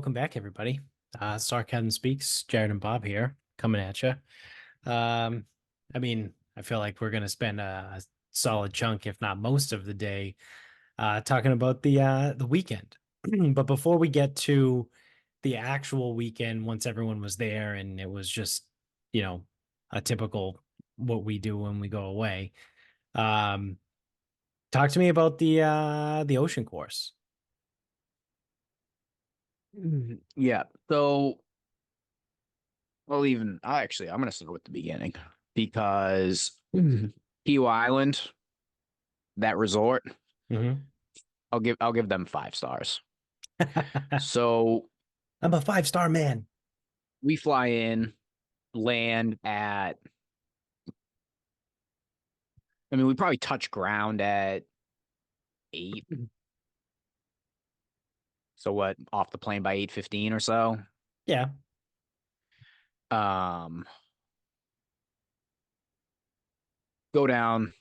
welcome back, everybody. Sarcasm Speaks, Jared and Bob here, coming at you. Um, I feel like we're going to spend a solid chunk, if not most of the day, talking about the weekend. But before we get to the actual weekend, once everyone was there and it was just, you know, a typical what we do when we go away, um, talk to me about the ocean course. Yeah. So, well, even I'm going to start with the beginning because Key Island, that resort, Hmm. I'll give them 5 stars. So I'm a five-star man. we fly in, land at, we probably touch ground at 8. So what, off the plane by 8:15 or so. Yeah. Um, go down,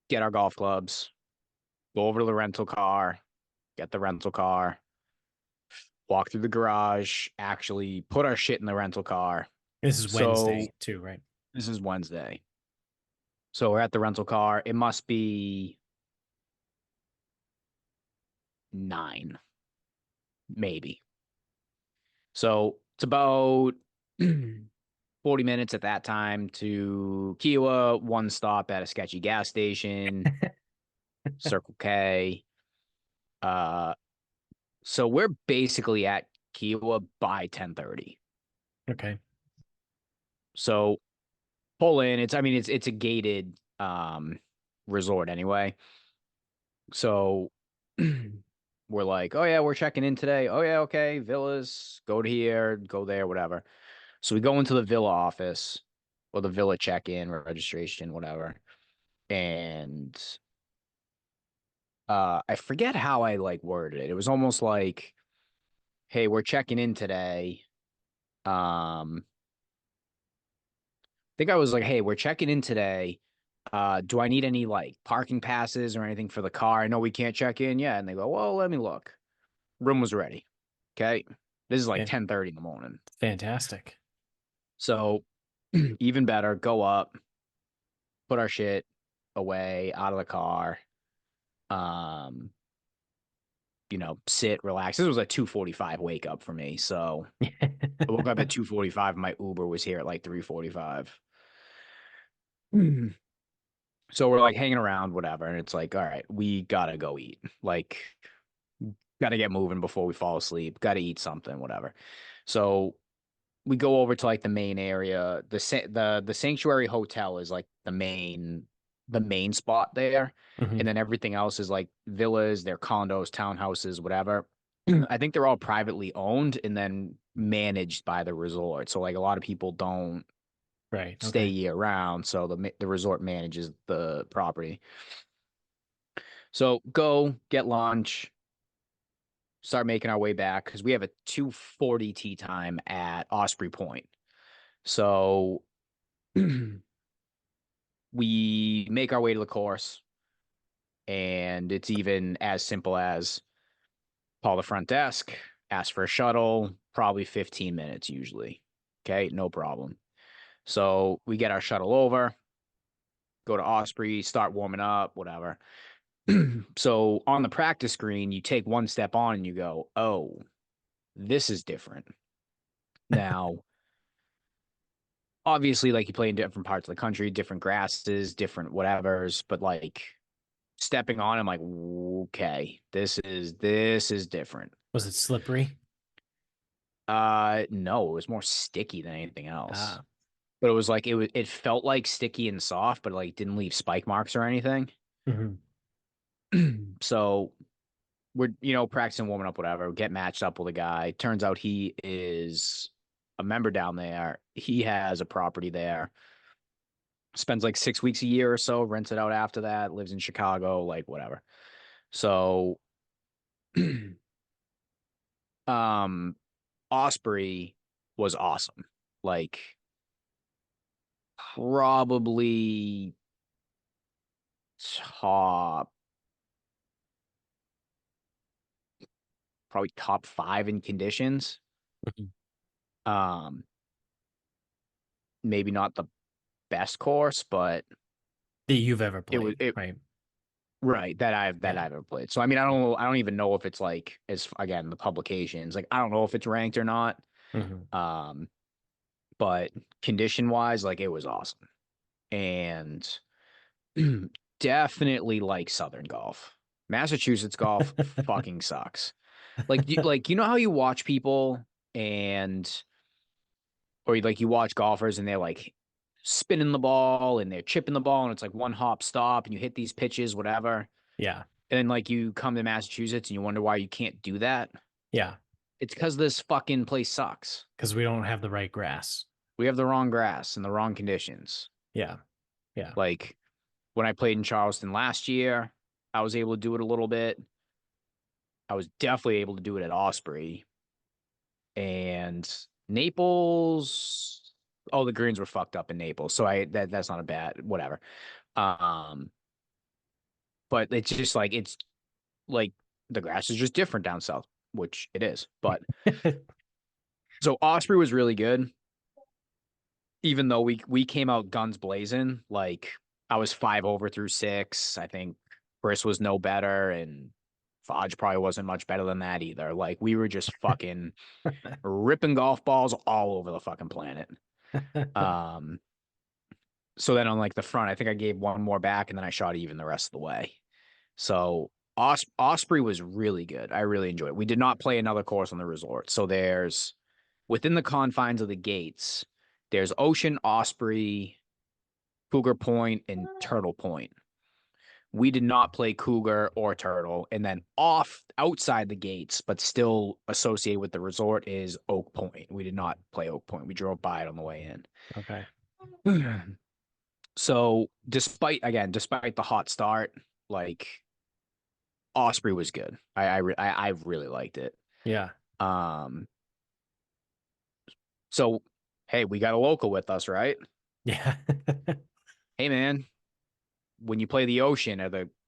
get our golf clubs, go over to the rental car, get the rental car, walk through the garage, actually put our shit in the rental car. This is So Wednesday too, right? this is Wednesday. So we're at the rental car. It must be 9, maybe. So it's about 40 minutes at that time to Kiowa, one stop at a sketchy gas station, Circle K. Uh, so we're basically at Kiowa by 10:30. Okay. So pull in. It's a gated resort anyway. So we're like, oh yeah, we're checking in today. Oh yeah, okay, villas, go to here, go there, whatever. So we go into the villa office or the villa check-in registration, whatever. And I forget how I like worded it. It was almost like, hey, we're checking in today. I think I was like, hey, we're checking in today. Do I need any like parking passes or anything for the car? I know we can't check in yet. And they go, well, let me look. Room was ready. Okay. This is like Yeah. 10:30 in the morning. Fantastic. So even better, go up, put our shit away out of the car. Um, sit, relax. This was a 2:45 wake up for me. So I woke up at 2:45. My Uber was here at like 3:45. So we're like hanging around, whatever. And it's like, all right, we gotta go eat. Like, gotta get moving before we fall asleep. Gotta eat something, whatever. So we go over to like the main area. The Sanctuary Hotel is like the main spot there, and Hmm. then everything else is like villas, they're condos, townhouses, whatever. I think they're all privately owned and then managed by the resort. So like a lot of people don't Right. stay Okay. year round, so the resort manages the property. So go get lunch, start making our way back because we have a 2:40 tea time at Osprey Point. So we make our way to the course, and it's even as simple as call the front desk, ask for a shuttle, probably 15 minutes usually. Okay, no problem. So we get our shuttle over, go to Osprey, start warming up, whatever. So on the practice screen, you take one step on and you go, oh, this is different. Now, obviously, like you play in different parts of the country, different grasses, different whatevers, but like stepping on, I'm like, okay, this is different. Was it slippery? No, it was more sticky than anything else. Ah. But it felt like sticky and soft, but like didn't leave spike marks or anything. Hmm. So we're, practicing warming up, whatever, get matched up with a guy. Turns out he is a member down there. He has a property there, spends like 6 weeks a year or so, rents it out after that, lives in Chicago, like whatever. So um Osprey was awesome. Like probably top probably top 5 in conditions. Mhm. Um, maybe not the best course, but That you've ever it was played, it right? right that Yeah. I've ever played. So I mean, I don't even know if it's like as again the publications like I don't know if it's ranked or not. Hmm. Um, but condition wise, like it was awesome and definitely like Southern golf. Massachusetts golf fucking sucks. Like you know how you watch people and or like you watch golfers and they're like spinning the ball and they're chipping the ball and it's like one hop stop and you hit these pitches, whatever. Yeah. And then like you come to Massachusetts and you wonder why you can't do that. Yeah. It's because this fucking place sucks. Because we don't have the right grass. We have the wrong grass and the wrong conditions. Yeah. Yeah. Like when I played in Charleston last year, I was able to do it a little bit. I was definitely able to do it at Osprey and Naples. Oh, the greens were fucked up in Naples, so that's not a bad whatever. Um, but it's like the grass is just different down south, which it is. But so Osprey was really good, even though we came out guns blazing. Like I was 5 over through 6. I think Chris was no better, and Fodge probably wasn't much better than that either. Like we were just fucking ripping golf balls all over the fucking planet. Um, so then on like the front, I think I gave one more back and then I shot even the rest of the way. So Osprey was really good. I really enjoyed it. We did not play another course on the resort. So there's within the confines of the gates, there's Ocean, Osprey, Cougar Point, and Turtle Point. We did not play Cougar or Turtle. And then off outside the gates, but still associated with the resort is Oak Point. We did not play Oak Point. We drove by it on the way Okay. in. So despite the hot start, like Osprey was good. I really liked it. Yeah. Um, so hey, we got a local with us, right? Yeah. Hey man, when you play the ocean,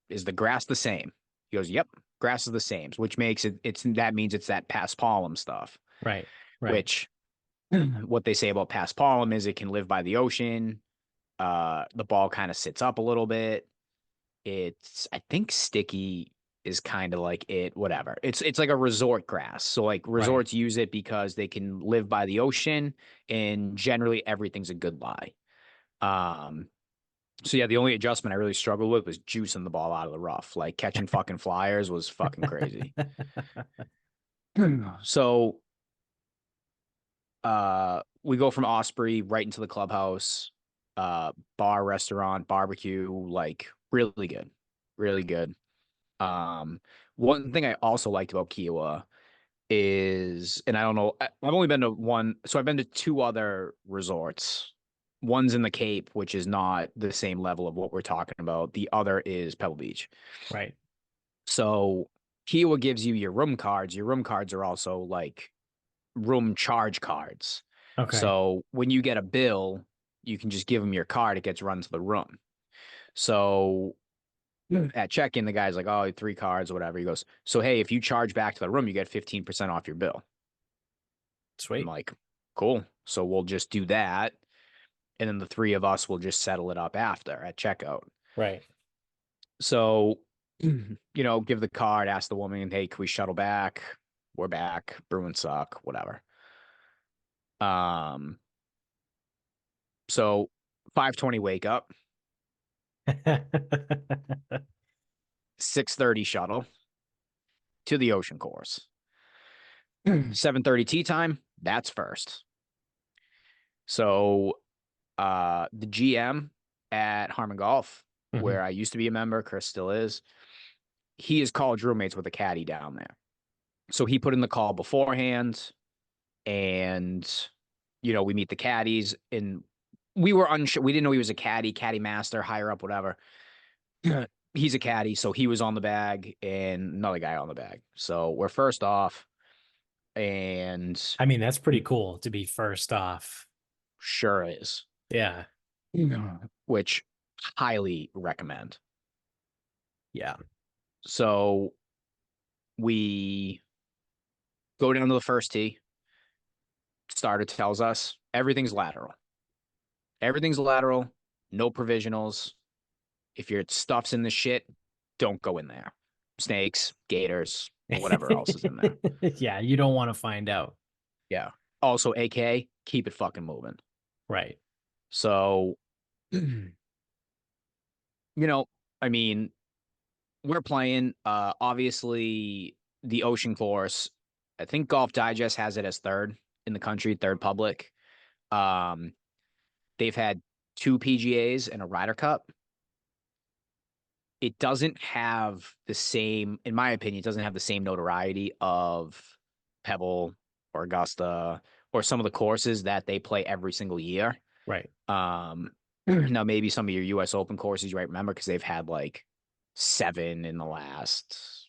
is the grass the same? He goes, yep, grass is the same, which makes that means it's that paspalum stuff, Right. Right. which what they say about paspalum is it can live by the ocean. The ball kind of sits up a little bit. It's I think sticky is kind of like it, whatever. It's like a resort grass. So like Right. resorts use it because they can live by the ocean and generally everything's a good lie. Um so yeah, the only adjustment I really struggled with was juicing the ball out of the rough. Like catching fucking flyers was fucking crazy. So we go from Osprey right into the clubhouse, bar, restaurant, barbecue, like really good. Really good. One thing I also liked about Kiowa is, and I don't know, I've only been to one, so I've been to 2 other resorts. One's in the Cape, which is not the same level of what we're talking about. The other is Pebble Beach. Right. So Kiowa gives you your room cards. Your room cards are also like room charge cards. Okay. So when you get a bill, you can just give them your card. It gets run to the room. So at check-in, the guy's like, "Oh, 3 cards, whatever." He goes, "So hey, if you charge back to the room, you get 15% off your bill." I'm Sweet. like, "Cool." So we'll just do that, and then the 3 of us will just settle it up after at checkout. Right. So, give the card, ask the woman, "Hey, can we shuttle back?" We're back. Bruins suck. Whatever. Um. So 5:20 wake up, 6:30 shuttle to the ocean course. 7:30 tea time. That's first. So the GM at Harmon Golf, Hmm. where I used to be a member, Chris still is, he is college roommates with a caddy down there. So he put in the call beforehand and we meet the caddies and we were unsure. We didn't know he was a caddy master, higher up, whatever. He's a caddy, so he was on the bag and another guy on the bag. So we're first off and I mean, that's pretty cool to be first off. sure is. Yeah. Which highly recommend. Yeah. So we Go down to the first tee. Starter tells us everything's lateral. Everything's lateral. No provisionals. If your stuff's in the shit, don't go in there. Snakes, gators, whatever else is in there. Yeah, you don't want to find out. Yeah. Also, AK, keep it fucking moving. Right. So, I mean, we're playing. Obviously, the Ocean Course. I think Golf Digest has it as third in the country, third public. Um, they've had two PGAs and a Ryder Cup. It doesn't have the same, in my opinion, it doesn't have the same notoriety of Pebble or Augusta or some of the courses that they play every single year. Right. Now maybe some of your US Open courses you might remember because they've had like 7 in the last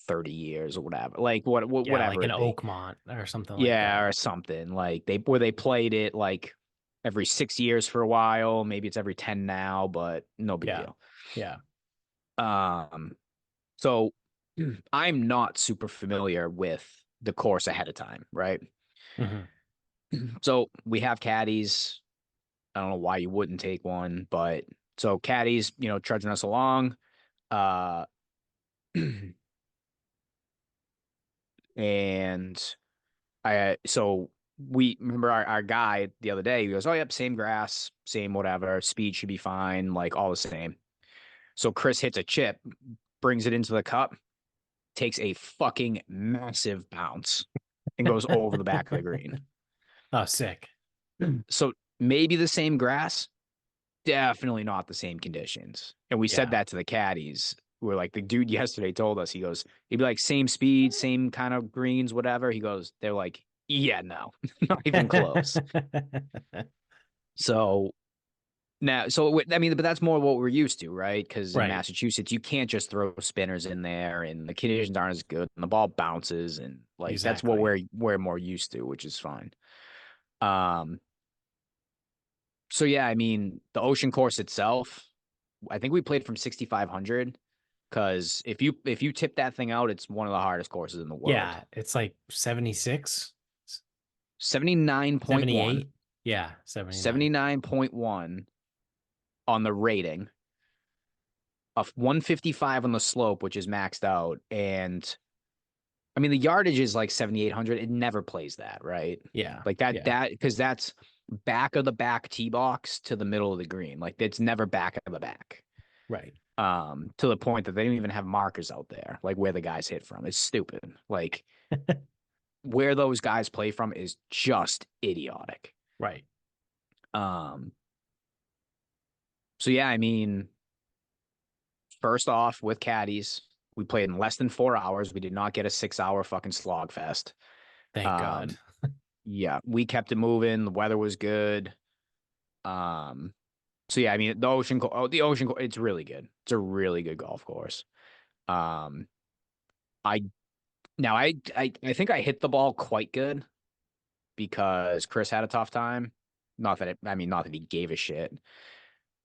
30 years or whatever. Like Yeah, like whatever an it be. Oakmont or something like Yeah, that. or something. Like they played it like every 6 years for a while. Maybe it's every 10 now, but no big Yeah. deal. Yeah. So I'm not super familiar with the course ahead of time, right? Hmm. So we have caddies. I don't know why you wouldn't take one, but so caddies, trudging us along. Uh, and so we remember our guy the other day. He goes, "Oh, yep, same grass, same whatever. Speed should be fine, like all the same." So Chris hits a chip, brings it into the cup, takes a fucking massive bounce, and goes over the back of the green. Oh, sick. So maybe the same grass, definitely not the same conditions. And we said Yeah. that to the caddies. We're like, the dude yesterday told us, he goes, he'd be like, same speed, same kind of greens, whatever. He goes, they're like, yeah, no, not even close. So now, I mean, but that's more what we're used to, right? Because in Right. Massachusetts, you can't just throw spinners in there, and the conditions aren't as good, and the ball bounces, and like that's what Exactly. we're more used to, which is fine. Um, so yeah, I mean, the ocean course itself, I think we played from 6,500 because if you tip that thing out, it's one of the hardest courses in the world. Yeah, it's like 76, 79.1, 78. Yeah, 79. 79.1 on the rating, of 155 on the slope, which is maxed out, and I mean the yardage is like 7,800. It never plays that, right? Yeah. Like Yeah. that because that's back of the back tee box to the middle of the green. Like it's never back of the back. Right. To the point that they don't even have markers out there, like where the guys hit from. It's stupid. Like where those guys play from is just idiotic. Right. Um, so yeah, I mean, first off, with caddies, we played in less than 4 hours. We did not get a 6 hour fucking slog fest. Thank God. Um, yeah, we kept it moving. The weather was good. Um, so yeah, I mean, it's really good. It's a really good golf course. Um, I Now I think I hit the ball quite good because Chris had a tough time. Not that he gave a shit.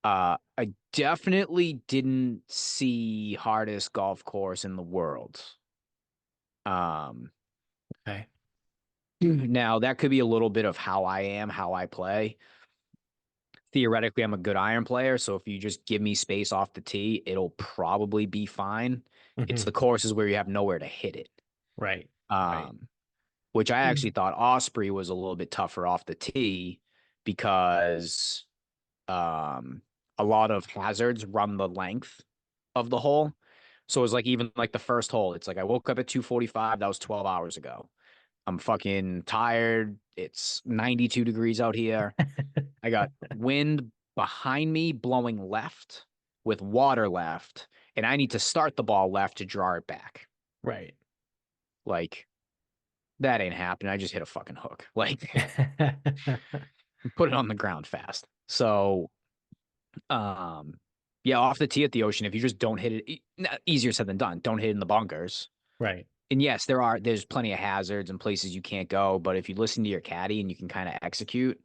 I definitely didn't see hardest golf course in the world. Um, Okay. Now that could be a little bit of how I am, how I play. Theoretically, I'm a good iron player, so if you just give me space off the tee, it'll probably be fine. It's Hmm. the courses where you have nowhere to hit it. Right. Right. Um, which I actually thought Osprey was a little bit tougher off the tee because um, a lot of hazards run the length of the hole. So it's like even like the first hole, it's like I woke up at 2:45. That was 12 hours ago. I'm fucking tired. It's 92 degrees out here. I got wind behind me blowing left with water left, and I need to start the ball left to draw it back. Right. Like that ain't happening. I just hit a fucking hook. Like put it on the ground fast. So, um, yeah, off the tee at the ocean, if you just don't hit it, easier said than done. Don't hit it in the bunkers. Right. And yes, there's plenty of hazards and places you can't go, but if you listen to your caddy and you can kind of execute,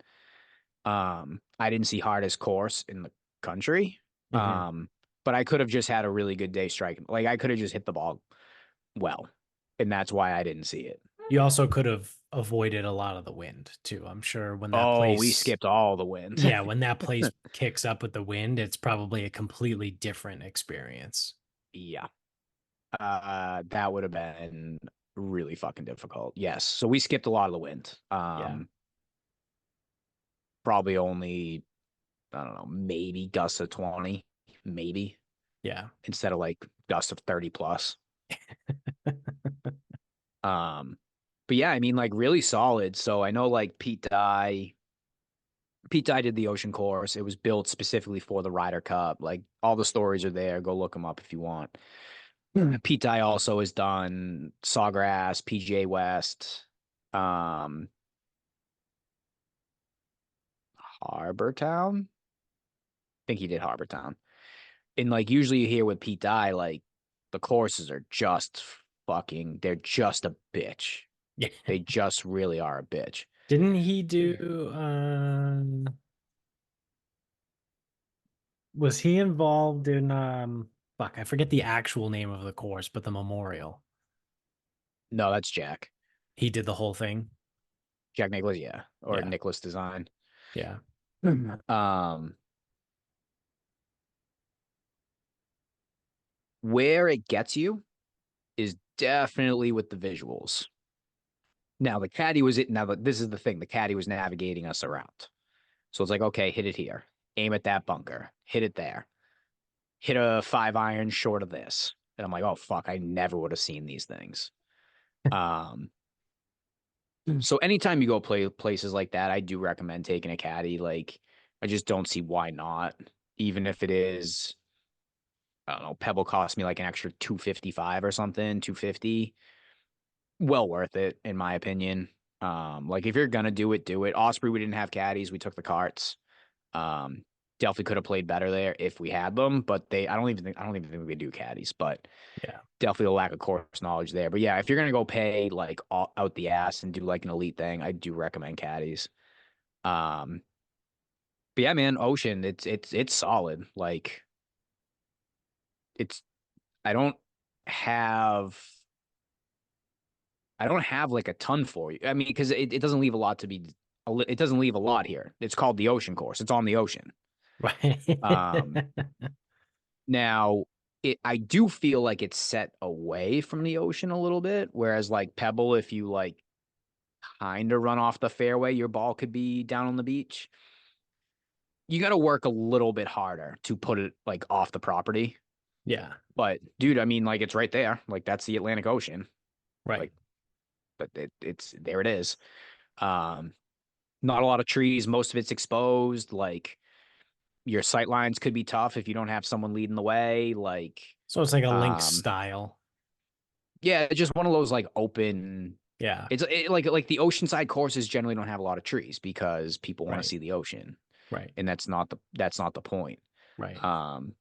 I didn't see hardest course in the country. Hmm. But I could have just had a really good day striking. Like I could have just hit the ball well, and that's why I didn't see it. You also could have avoided a lot of the wind too. I'm sure when that Oh, we place, skipped all the wind. yeah, when that place kicks up with the wind, it's probably a completely different experience. Yeah. That would have been really fucking difficult. Yes. So we skipped a lot of the wind. Yeah. Probably only, I don't know, maybe gusts of 20, maybe, Yeah. instead of like gusts of 30 plus. Um, but yeah, I mean, like really solid. So I know like Pete Dye did the ocean course. It was built specifically for the Ryder Cup. Like all the stories are there. Go look them up if you want. Pete Dye also has done Sawgrass, PGA West, um, Harbor Town. I think he did Harbor Town. And like usually you hear with Pete Dye, like the courses are just fucking, they're just a bitch. Yeah. They just really are a bitch. Didn't he do was he involved in fuck, I forget the actual name of the course, but the memorial. No, that's Jack. He did the whole thing. Jack Nicholas, yeah. Or Yeah. Nicholas Design. Yeah. Um, where it gets you is definitely with the visuals. Now the caddy was it. Now this is the thing. The caddy was navigating us around. So it's like, okay, hit it here. Aim at that bunker. Hit it there. Hit a 5 iron short of this. And I'm like, oh fuck, I never would have seen these things. Um, so anytime you go play places like that, I do recommend taking a caddy. Like, I just don't see why not. Even if it is, I don't know, Pebble cost me like an extra 255 or something, 250. Well worth it, in my opinion. Like if you're gonna do it, do it. Osprey, we didn't have caddies, we took the carts. Um, definitely could have played better there if we had them, but I don't even think we do caddies, but Yeah. definitely a lack of course knowledge there. But yeah, if you're gonna go pay like out the ass and do like an elite thing, I do recommend caddies. Um, but yeah, man, Ocean, it's solid. Like it's I don't have I don't have like a ton for you. I mean, because it doesn't leave a lot to be. It doesn't leave a lot here. It's called the Ocean Course. It's on the ocean. Um, Right. now I do feel like it's set away from the ocean a little bit. Whereas like Pebble, if you like kind of run off the fairway, your ball could be down on the beach. You got to work a little bit harder to put it like off the property. Yeah. But dude, I mean, like it's right there. Like that's the Atlantic Ocean. Right. Like, but it's there. It is. Um, Not a lot of trees. Most of it's exposed. Like your sight lines could be tough if you don't have someone leading the way. So it's like a link Um, style. yeah, it's just one of those like open. Yeah. Like the oceanside courses generally don't have a lot of trees because people want to Right. see the ocean, Right. and that's not the point. Right. Um,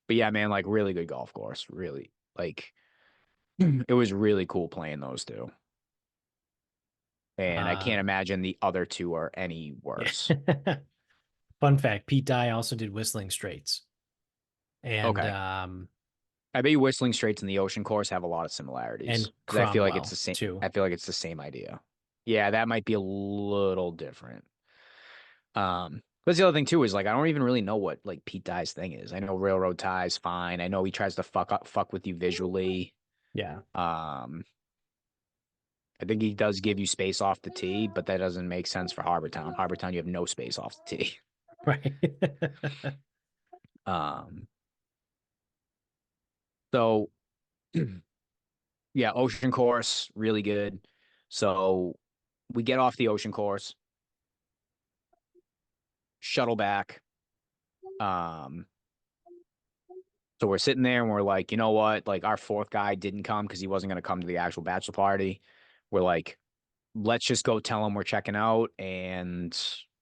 but yeah, man, like really good golf course. Really, like it was really cool playing those two, and I can't Uh imagine the other two are any yeah. worse. Fun fact, Pete Dye also did Whistling Straits. And Okay. I bet you Whistling Straits and the Ocean Course have a lot of similarities because I feel like it's the Cromwell same. too. I feel like it's the same idea. Yeah, that might be a little different. But the other thing too is like I don't even really know what like Pete Dye's thing is. I know railroad ties, fine. I know he tries to fuck with you visually. Yeah. Um, I think he does give you space off the tee, but that doesn't make sense for Harbor Town. Harbor Town, you have no space off the tee. Right. Um, so yeah, Ocean Course, really good. So we get off the Ocean Course, shuttle back. Um, so we're sitting there and we're like, you know what? Like our fourth guy didn't come because he wasn't going to come to the actual bachelor party. We're like, let's just go tell him we're checking out and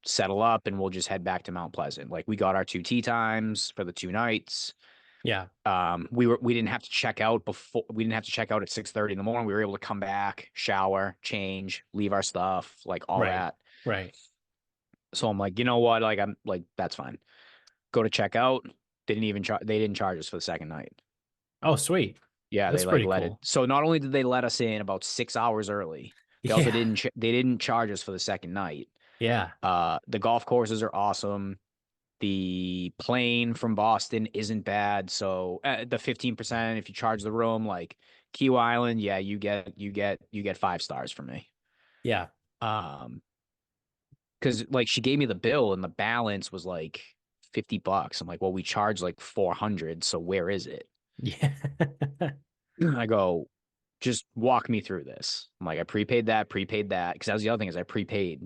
settle up and we'll just head back to Mount Pleasant. Like we got our two tea times for the 2 nights. Yeah. We didn't have to check out before we didn't have to check out at 6:30 in the morning. We were able to come back, shower, change, leave our stuff, like all Right. that. Right. So I'm like, you know what? Like I'm like, that's fine. Go to check out. They didn't charge us for the second night. Oh, sweet. Yeah, That's they like pretty let it. cool. So not only did they let us in about 6 hours early, they also Yeah. they didn't charge us for the second night. Yeah. The golf courses are awesome. The plane from Boston isn't bad. So the 15% if you charge the room, like Key Island, yeah, you get 5 stars from me. Yeah. Um, because like she gave me the bill and the balance was like $50. I'm like, well, we charge like 400, so where is it? Yeah. I go, just walk me through this. I'm like, I prepaid that, because that was the other thing is I prepaid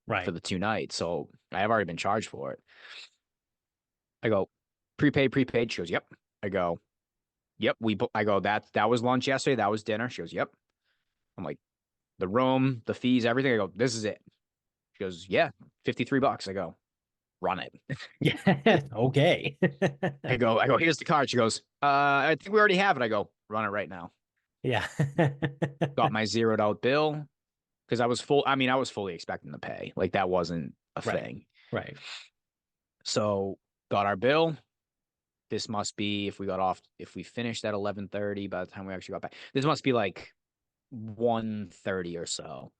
for Right. the 2 nights, so I have already been charged for it. I go, prepaid. She goes, yep. I go, yep. I go, that was lunch yesterday. That was dinner. She goes, yep. I'm like, the room, the fees, everything. I go, this is it. She goes, yeah, $53. I go, run it. Yeah. Okay. I go, here's the card. She goes, I think we already have it. I go, run it right now. Yeah. Got my zeroed out bill because I was fully expecting to pay. Like that wasn't a Right. thing. Right. So got our bill. This must be if we finished at 11:30 by the time we actually got back. This must be like 1:30 or so.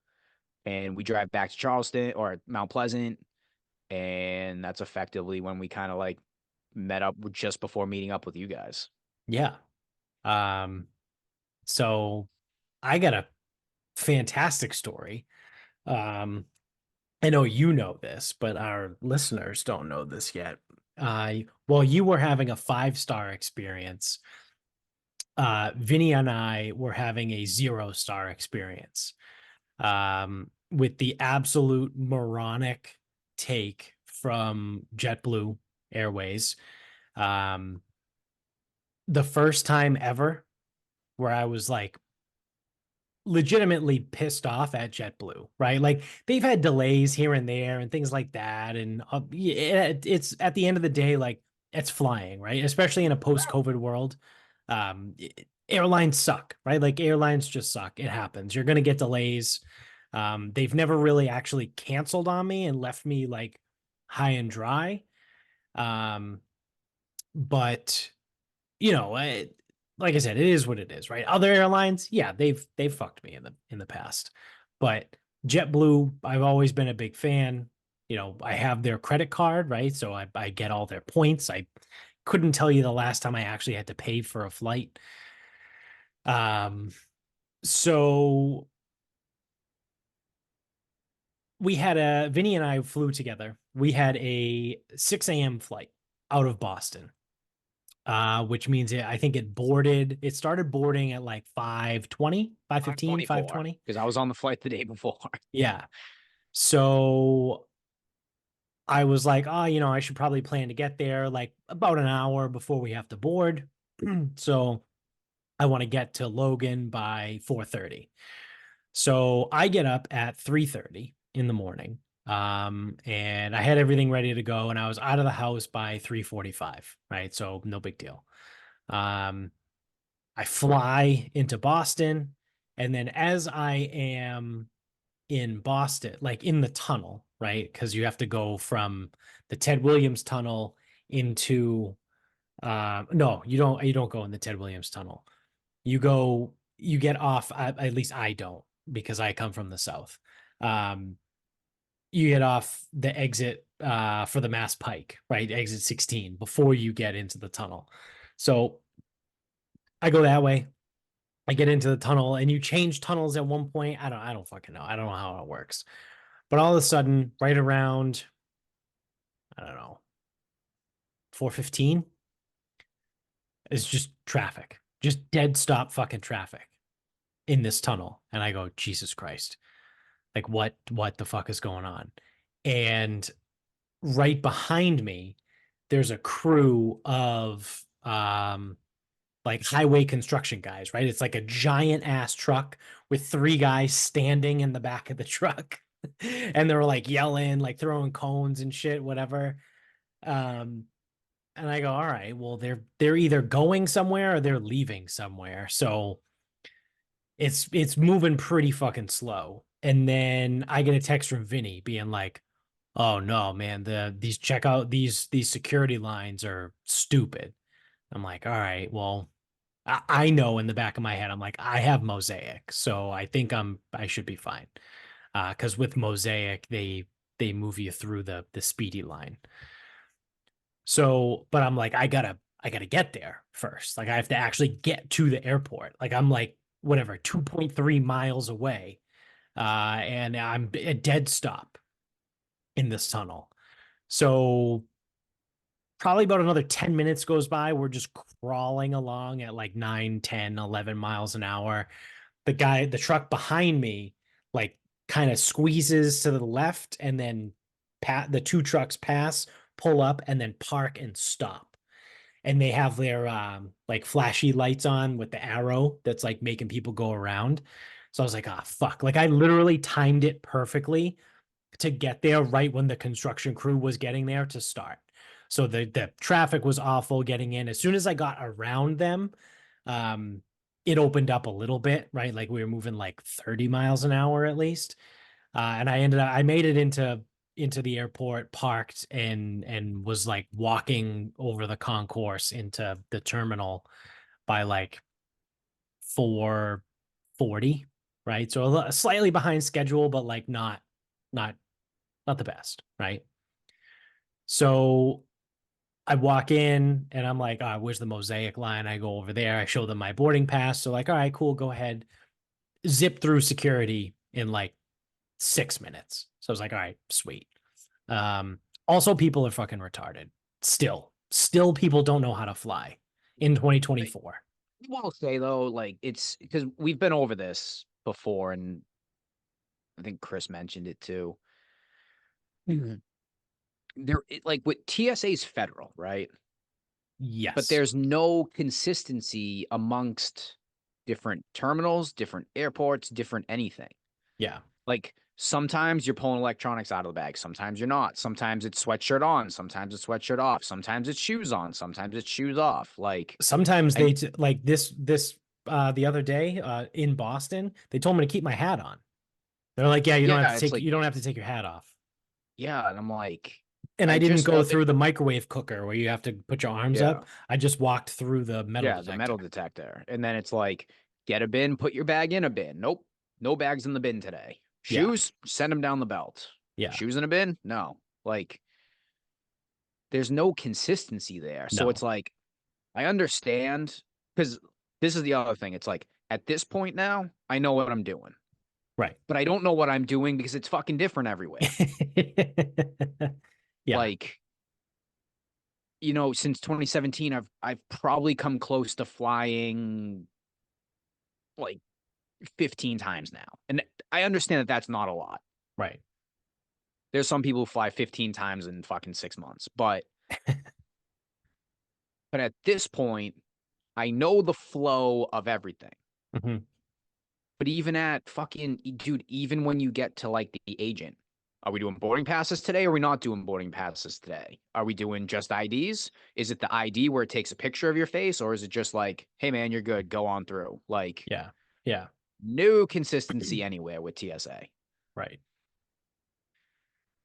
And we drive back to Charleston or Mount Pleasant. And that's effectively when we kind of like met up just before meeting up with you guys. Yeah. Um, so I got a fantastic story. Um, I know you know this, but our listeners don't know this yet. While you were having a 5-star experience, Vinny and I were having a 0-star experience. With the absolute moronic take from JetBlue Airways. Um, the first time ever where I was like legitimately pissed off at JetBlue, right? Like they've had delays here and there and things like that. And it's at the end of the day, like it's flying, right? Especially in a post-COVID world. Airlines suck, right? Like airlines just suck. It happens. You're going to get delays. They've never really actually canceled on me and left me like high and dry. Um, but you know, like I said, it is what it is, right? Other airlines, yeah, they've fucked me in the past, but JetBlue, I've always been a big fan. You know, I have their credit card, right? So I get all their points. I couldn't tell you the last time I actually had to pay for a flight. Um, so we had Vinny and I flew together. We had a 6 a.m. flight out of Boston, which means I think it started boarding at like 5:20, 5:15, 5:24 5:20. because I was on the flight the day before. Yeah. So I was like, oh, I should probably plan to get there like about an hour before we have to board. So I want to get to Logan by 4:30. So I get up at 3:30 in the morning. And I had everything ready to go and I was out of the house by 3:45, right? So no big deal. Um, I fly into Boston. And then as I am in Boston, like in the tunnel, right? Because you have to go from the Ted Williams tunnel into no, you don't go in the Ted Williams tunnel. You get off, at least I don't, because I come from the south. Um, you get off the exit for the Mass Pike, right? Exit 16 before you get into the tunnel. So I go that way. I get into the tunnel and you change tunnels at one point. I don't fucking know. I don't know how it works. But all of a sudden, right around, I don't know, 4:15 is just traffic. Just dead stop fucking traffic in this tunnel. And I go, Jesus Christ. Like what the fuck is going on? And right behind me, there's a crew of like highway construction guys, right? It's like a giant ass truck with 3 guys standing in the back of the truck. And they're like yelling, like throwing cones and shit, whatever. Um, and I go, all right, well, they're either going somewhere or they're leaving somewhere. So it's moving pretty fucking slow. And then I get a text from Vinny being like, "Oh no, man, these security lines are stupid." I'm like, "All right, well." I know in the back of my head, I'm like, I have Mosaic, so I think I should be fine. Because with Mosaic, they move you through the speedy line. So, but I'm like, I gotta get there first. Like I have to actually get to the airport. Like I'm like whatever 2.3 miles away, and I'm a dead stop in this tunnel. So probably about another 10 minutes goes by. We're just crawling along at like 9, 10, 11 miles an hour. The truck behind me, like kind of squeezes to the left and then the two trucks pass, pull up, and then park and stop. And they have their like flashy lights on with the arrow that's like making people go around. So I was like, ah, fuck. Like I literally timed it perfectly to get there right when the construction crew was getting there to start. So the traffic was awful getting in. As soon as I got around them, um, it opened up a little bit, right? Like we were moving like 30 miles an hour at least. And I made it into the airport, parked and was like walking over the concourse into the terminal by like 4:40, right? So slightly behind schedule, but like not not the best, right? So I walk in and I'm like, where's the Mosaic line? I go over there. I show them my boarding pass. So like, all right, cool, go ahead. Zip through security in like 6 minutes. So I was like, all right, sweet. Also, people are fucking retarded. Still, people don't know how to fly in I 2024. will say though, like it's because we've been over this before, and I think Chris mentioned it too. Mhm. Like with TSA's federal, right? But Yes. there's no consistency amongst different terminals, different airports, different anything. Yeah. Like sometimes you're pulling electronics out of the bag, sometimes you're not. Sometimes it's sweatshirt on, sometimes it's sweatshirt off, sometimes it's shoes on, sometimes it's shoes off. Like, Sometimes and like this the other day in Boston, they told me to keep my hat on. They're like, yeah, yeah, it's like, you don't have to take your hat off. yeah. And I'm like, And I I didn't just go know that, through the microwave cooker where you have to put your arms yeah, up. I just walked through the metal yeah, the detector. metal detector. And then it's like, get a bin, put your bag in a bin. Nope, no bags in the bin today. Yeah. Shoes, send them down the belt. Yeah. Shoes in a bin? No. Like, there's no consistency there. So No. it's like, I understand because this is the other thing. It's like at this point now, I know what I'm doing, Right. but I don't know what I'm doing because it's fucking different everywhere. Yeah. Like, since 2017, I've probably come close to flying like 15 times now. And I understand that that's not a lot. Right. There's some people who fly 15 times in fucking 6 months, but at this point, I know the flow of everything. Mhm. But even at fucking dude, even when you get to like the agent, are we doing boarding passes today? Or are we not doing boarding passes today? Are we doing just IDs? Is it the ID where it takes a picture of your face, or is it just like, hey man, you're good, go on through? Like Yeah. Yeah. no consistency anywhere with TSA. Right.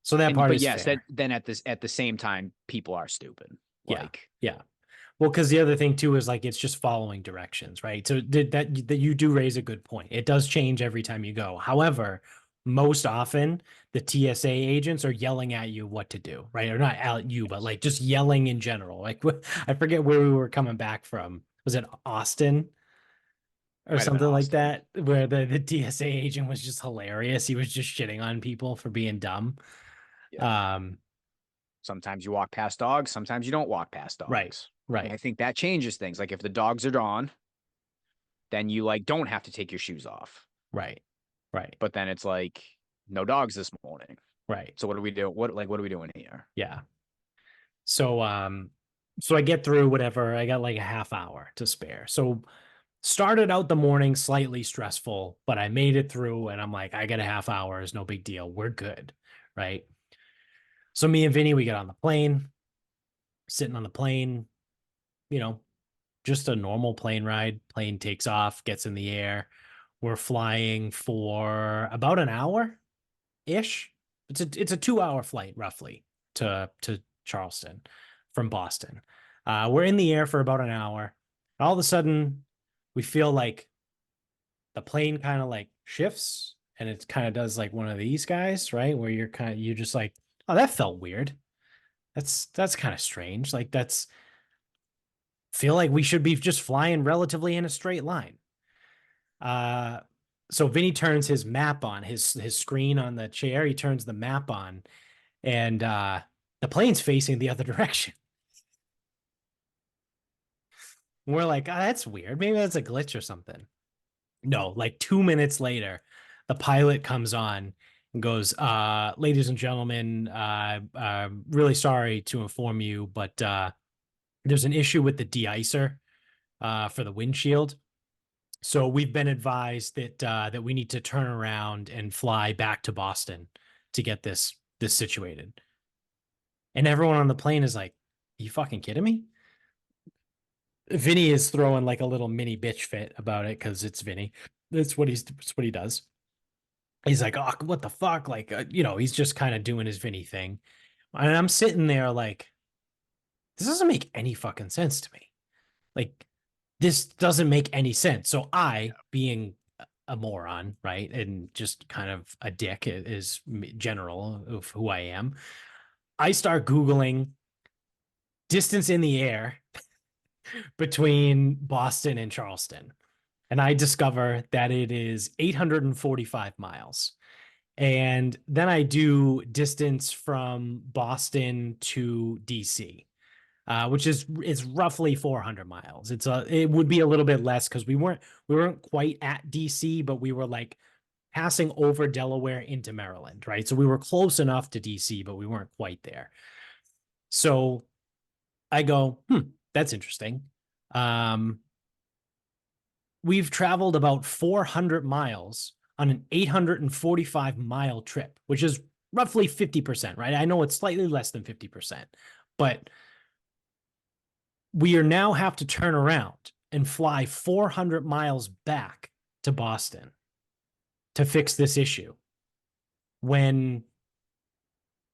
So that And part but is yes, that fair. then at the same time, people are stupid. Yeah. Like Yeah. Well, because the other thing too is like it's just following directions, right? So that you do raise a good point. It does change every time you go. However, most often the TSA agents are yelling at you what to do, right? Or not at you, but yes, like just yelling in general. Like I forget where we were coming back from. Was it Austin or might have been something like Austin. that? Where the TSA agent was just hilarious. He was just shitting on people for being dumb. Yeah. Um, Sometimes you walk past dogs, sometimes you don't walk past right, dogs. And right, I think that changes things. Like if the dogs are gone, then you like don't have to take your shoes off. right, right, But then it's like no dogs this morning. right. So what do we do? What are we doing here? Yeah. So so I get through whatever. I got like a half hour to spare. So started out the morning slightly stressful, but I made it through and I'm like, I got a half hour, is no big deal. We're good. Right. So me and Vinny, we get on the plane, sitting on the plane, you know, just a normal plane ride. Plane takes off, gets in the air. We're flying for about an hour ish. It's a 2 hour flight roughly to Charleston from Boston. We're in the air for about an hour. All of a sudden, we feel like the plane kind of like shifts and it kind of does like one of these guys, right? Where you're just like, oh, that felt weird. That's kind of strange. Like that's feel like we should be just flying relatively in a straight line. Uh so Vinny turns his map on, his screen on the chair, he turns the map on, and the plane's facing the other direction. We're like, oh, that's weird. Maybe that's a glitch or something. No, like 2 minutes later, the pilot comes on and goes, ladies and gentlemen, really sorry to inform you, but there's an issue with the de-icer for the windshield. So we've been advised that we need to turn around and fly back to Boston to get this situated. And everyone on the plane is like, you fucking kidding me? Vinny is throwing like a little mini bitch fit about it because it's Vinny. That's what he does. He's like, oh, what the fuck? Like, he's just kind of doing his Vinny thing. And I'm sitting there like, this doesn't make any fucking sense to me. Like, this doesn't make any sense. So I, being a moron, right, and just kind of a dick is general of who I am, I start Googling distance in the air between Boston and Charleston. And I discover that it is 845 miles. And then I do distance from Boston to DC, which is roughly 400 miles. It would be a little bit less because we weren't quite at DC, but we were like passing over Delaware into Maryland, right? So we were close enough to DC, but we weren't quite there. So I go, that's interesting. We've traveled about 400 miles on an 845-mile trip, which is roughly 50%, right? I know it's slightly less than 50%, but we are now have to turn around and fly 400 miles back to Boston to fix this issue. When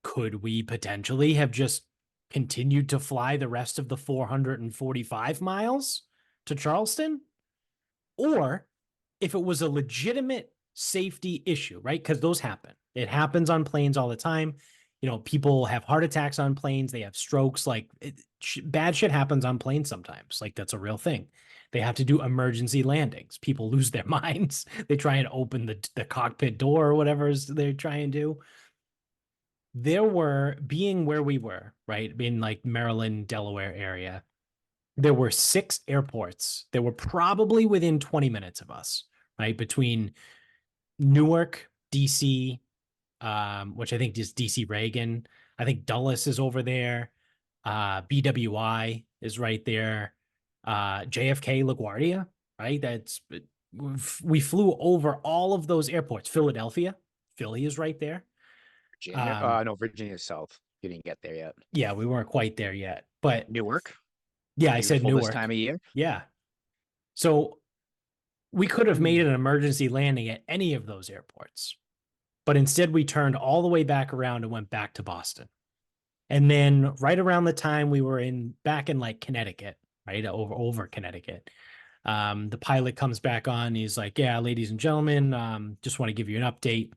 could we potentially have just continued to fly the rest of the 445 miles to Charleston? Or if it was a legitimate safety issue, right? Because those happen. It happens on planes all the time. People have heart attacks on planes. They have strokes. Like bad shit happens on planes sometimes. Like that's a real thing. They have to do emergency landings. People lose their minds. They try and open the cockpit door or whatever they're trying to do. There were, being where we were, right, in like Maryland, Delaware area, there were 6 airports that were probably within 20 minutes of us, right? Between Newark, DC, which I think is DC Reagan. I think Dulles is over there. BWI is right there. JFK LaGuardia, right? We flew over all of those airports. Philadelphia, Philly is right there. Virginia? No, Virginia South. You didn't get there yet. Yeah, we weren't quite there yet, but Newark? yeah, I said Beautiful this Newark. time of year. Yeah. So we could have made an emergency landing at any of those airports, but instead we turned all the way back around and went back to Boston. And then right around the time we were back in like Connecticut, right, over Connecticut, the pilot comes back on. He's like, yeah, ladies and gentlemen, just want to give you an update.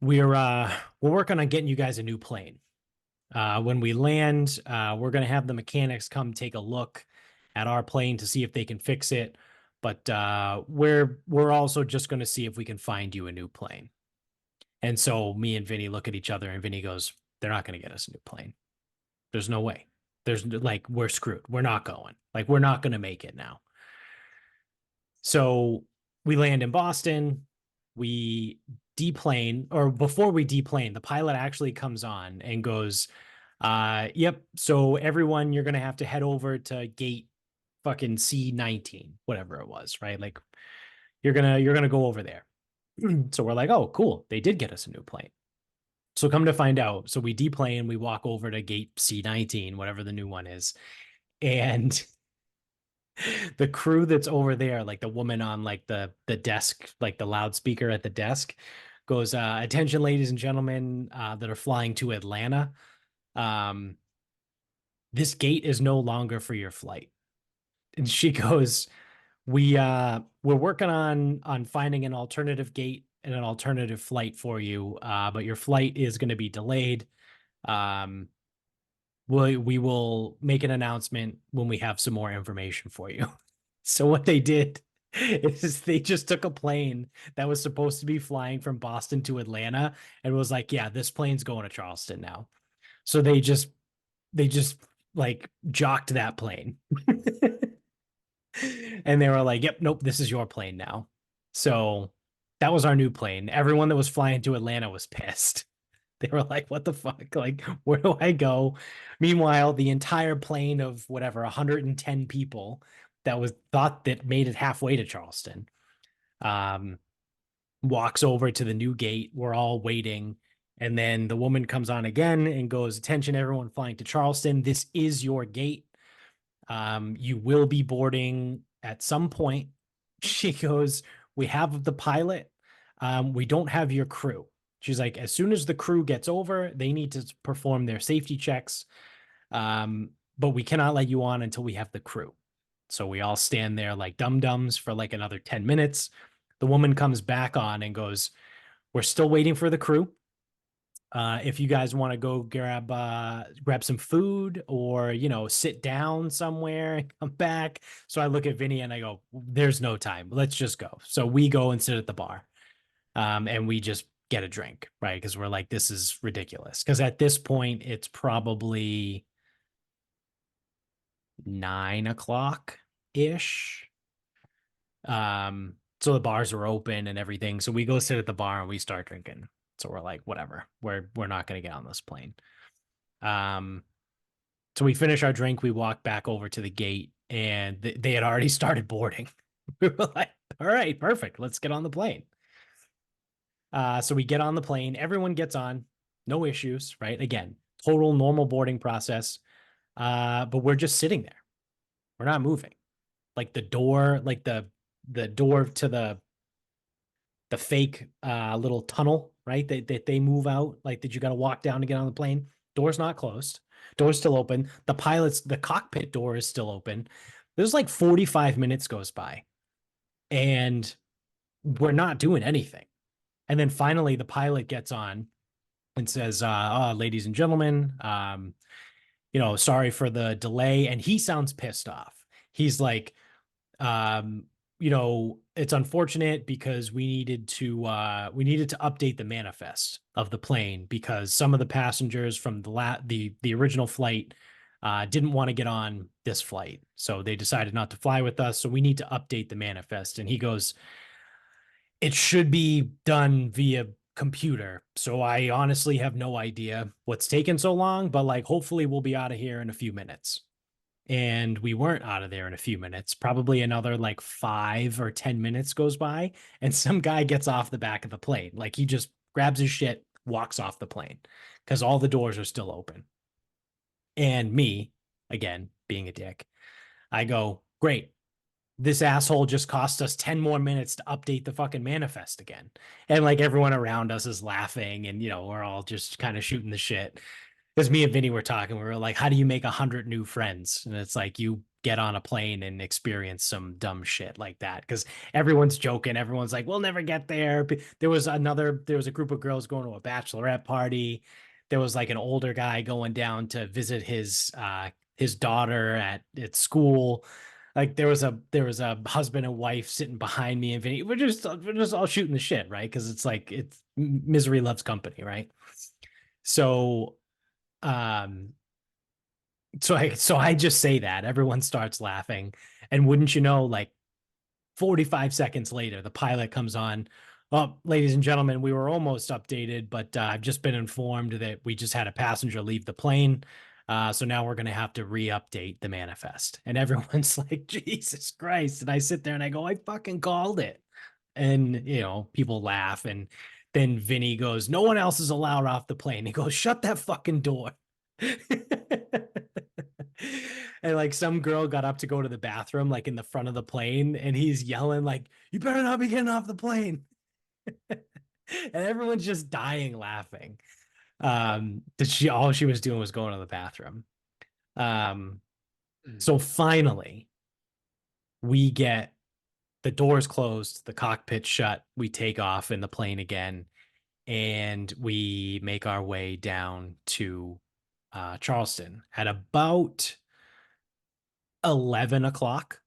We're working on getting you guys a new plane. When we land, we're going to have the mechanics come take a look at our plane to see if they can fix it. But we're also just going to see if we can find you a new plane. And so me and Vinny look at each other, and Vinny goes, they're not going to get us a new plane. There's no way. There's like, we're screwed. We're not going. Like, we're not going to make it now. So we land in Boston. We deplane, or before we deplane, the pilot actually comes on and goes, yep, so everyone, you're gonna have to head over to gate fucking C19, whatever it was, right? Like you're gonna go over there. So we're like, oh, cool, they did get us a new plane. So come to find out, so we deplane, we walk over to gate C19, whatever the new one is, and the crew that's over there, like the woman on like the desk, like the loudspeaker at the desk, goes, attention, ladies and gentlemen, that are flying to Atlanta. This gate is no longer for your flight. And she goes, we're working on finding an alternative gate and an alternative flight for you, but your flight is going to be delayed. Um, we will make an announcement when we have some more information for you. So what they did is they just took a plane that was supposed to be flying from Boston to Atlanta and was like, yeah, this plane's going to Charleston now. So they just like jocked that plane. And they were like, yep, nope, this is your plane now. So that was our new plane. Everyone that was flying to Atlanta was pissed. They were like, what the fuck? Like, where do I go? Meanwhile, the entire plane of whatever, 110 people that was thought that made it halfway to Charleston, um, walks over to the new gate. We're all waiting. And then the woman comes on again and goes, attention, everyone flying to Charleston. This is your gate. You will be boarding at some point. She goes, we have the pilot. We don't have your crew. She's like, as soon as the crew gets over, they need to perform their safety checks. But we cannot let you on until we have the crew. So we all stand there like dum-dums for like another 10 minutes. The woman comes back on and goes, we're still waiting for the crew. If you guys want to go grab some food or sit down somewhere and come back. So I look at Vinny and I go, there's no time. Let's just go. So we go and sit at the bar. And we just get a drink, right? Because we're like, this is ridiculous. Because at this point, it's probably 9 o'clock ish. So the bars are open and everything. So we go sit at the bar and we start drinking. So we're like, whatever, we're not going to get on this plane. Um, so we finish our drink, we walk back over to the gate, and they had already started boarding. We were like, all right, perfect, let's get on the plane. So we get on the plane, everyone gets on, no issues, right? Again, total normal boarding process. But we're just sitting there, we're not moving. Like the door, like the door to the fake little tunnel, right? That they move out, like that you got to walk down to get on the plane. Door's not closed. Door's still open. The cockpit door is still open. There's like 45 minutes goes by and we're not doing anything. And then finally the pilot gets on and says, oh, ladies and gentlemen, sorry for the delay. And he sounds pissed off. He's like, um, it's unfortunate because we needed to update the manifest of the plane because some of the passengers from the original flight didn't want to get on this flight, so they decided not to fly with us. So we need to update the manifest. And he goes, it should be done via computer. So I honestly have no idea what's taken so long, but like hopefully we'll be out of here in a few minutes. And we weren't out of there in a few minutes. Probably another like 5 or 10 minutes goes by, and some guy gets off the back of the plane. Like he just grabs his shit, walks off the plane because all the doors are still open. And me, again, being a dick, I go, great. This asshole just cost us 10 more minutes to update the fucking manifest again. And like everyone around us is laughing, and we're all just kind of shooting the shit. Because me and Vinny were talking, we were like, how do you make 100 new friends? And it's like you get on a plane and experience some dumb shit like that. Because everyone's joking, everyone's like, we'll never get there. There was a group of girls going to a bachelorette party. There was like an older guy going down to visit his daughter at school. Like there was a husband and wife sitting behind me and Vinny. We're just all shooting the shit, right? Because it's like it's misery loves company, right? So um, so I just say that everyone starts laughing, and wouldn't you know, like 45 seconds later, the pilot comes on. Oh, ladies and gentlemen, we were almost updated, but I've just been informed that we just had a passenger leave the plane. So now we're going to have to re-update the manifest. And everyone's like, Jesus Christ. And I sit there and I go, I fucking called it. And, people laugh. And then Vinny goes, no one else is allowed off the plane. He goes, shut that fucking door. And like some girl got up to go to the bathroom, like in the front of the plane, and he's yelling, like, you better not be getting off the plane. And everyone's just dying laughing. That all she was doing was going to the bathroom. So finally, We get the doors closed, the cockpit shut, we take off in the plane again, and we make our way down to Charleston at about 11 o'clock.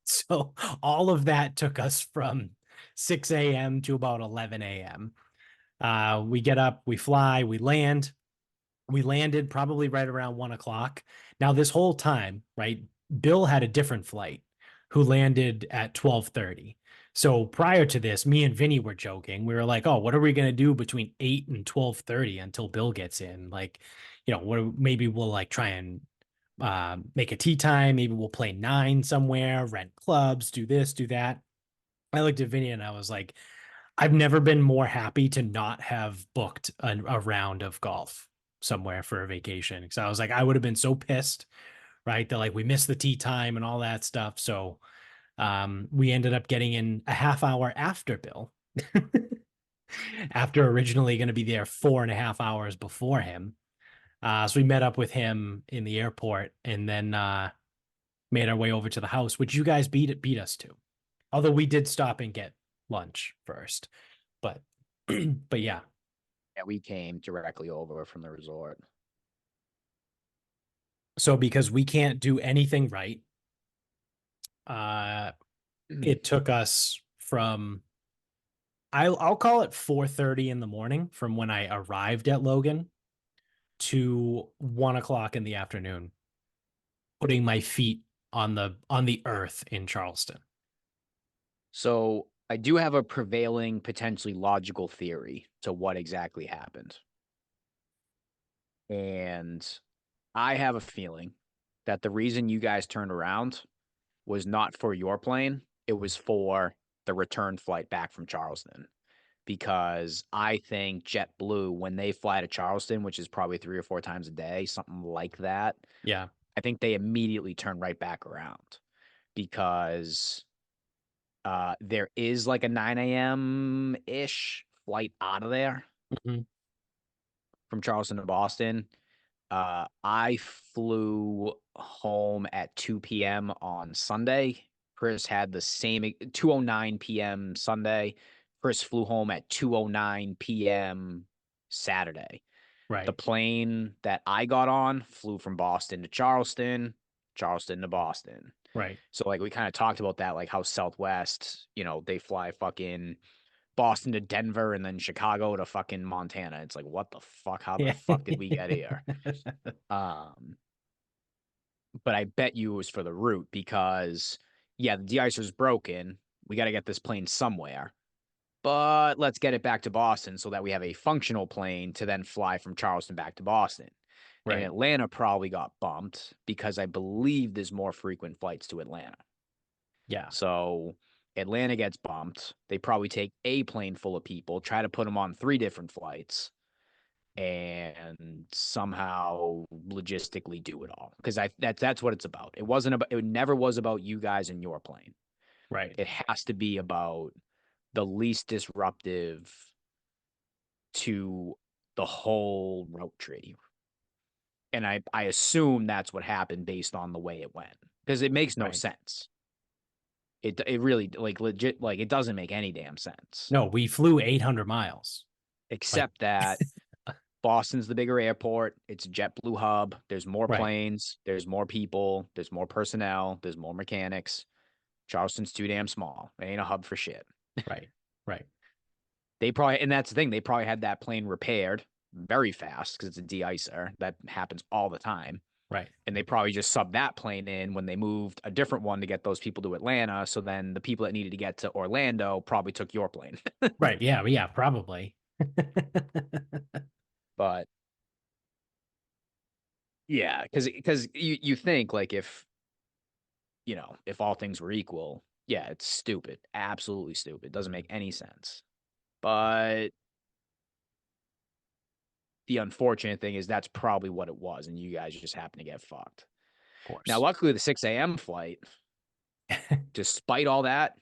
So all of that took us from 6 a.m. to about 11 a.m. We get up, we fly, we land. We landed probably right around 1 o'clock. Now, this whole time, right, Bill had a different flight who landed at 12:30. So prior to this, me and Vinny were joking. We were like, "Oh, what are we gonna do between 8 and 12:30 until Bill gets in? Like, maybe we'll like try and make a tea time. Maybe we'll play nine somewhere, rent clubs, do this, do that." I looked at Vinny and I was like, I've never been more happy to not have booked a round of golf somewhere for a vacation. Because I was like, I would have been so pissed, right? That like we missed the tea time and all that stuff. So we ended up getting in a half hour after Bill, after originally going to be there 4.5 hours before him. So we met up with him in the airport and then made our way over to the house, which you guys beat us to. Although we did stop and get lunch first, but but yeah. Yeah, we came directly over from the resort. So because we can't do anything right, it took us from I'll call it 4:30 in the morning from when I arrived at Logan to 1 o'clock in the afternoon, putting my feet on the earth in Charleston. So I do have a prevailing, potentially logical theory to what exactly happened. And I have a feeling that the reason you guys turned around was not for your plane, it was for the return flight back from Charleston. Because I think JetBlue, when they fly to Charleston, which is probably 3 or 4 times a day, something like that, Yeah. I think they immediately turn right back around because there is like a 9 a.m. ish flight out of there Mhm. from Charleston to Boston. I flew home at 2 p.m. on Sunday. Chris had the same 2:09 p.m. Sunday. Chris flew home at 2:09 p.m. Saturday. The Right. plane that I got on flew from Boston to Charleston, Charleston to Boston. Right. So like we kind of talked about that, like how Southwest, they fly fucking Boston to Denver and then Chicago to fucking Montana. It's like, what the fuck? How the Yeah. fuck did we get here? Um, but I bet you it was for the route because yeah, the de-icer's broken. We got to get this plane somewhere. But let's get it back to Boston so that we have a functional plane to then fly from Charleston back to Boston. And Right. Atlanta probably got bumped because I believe there's more frequent flights to Atlanta. Yeah. So Atlanta gets bumped. They probably take a plane full of people, try to put them on 3 different flights, and somehow logistically do it all. Because that's what it's about. It wasn't about. It never was about you guys and your plane. Right. It has to be about the least disruptive to the whole route tree. And I assume that's what happened based on the way it went because it makes no Right. sense. It really like legit like it doesn't make any damn sense. No, we flew 800 miles. Like, Except that Boston's the bigger airport. It's a JetBlue hub. There's more right. planes. There's more people. There's more personnel. There's more mechanics. Charleston's too damn small. It ain't a hub for shit. Right. Right. They probably, and that's the thing, they probably had that plane repaired very fast because it's a de-icer. That happens all the time. Right. And they probably just subbed that plane in when they moved a different one to get those people to Atlanta. So then the people that needed to get to Orlando probably took your plane. Right. Yeah. Yeah. Probably. But yeah, because you think like if if all things were equal, yeah, it's stupid, absolutely stupid, doesn't make any sense. But the unfortunate thing is that's probably what it was, and you guys just happen to get fucked. Of Now, course. luckily, the 6 a.m. flight, despite all that,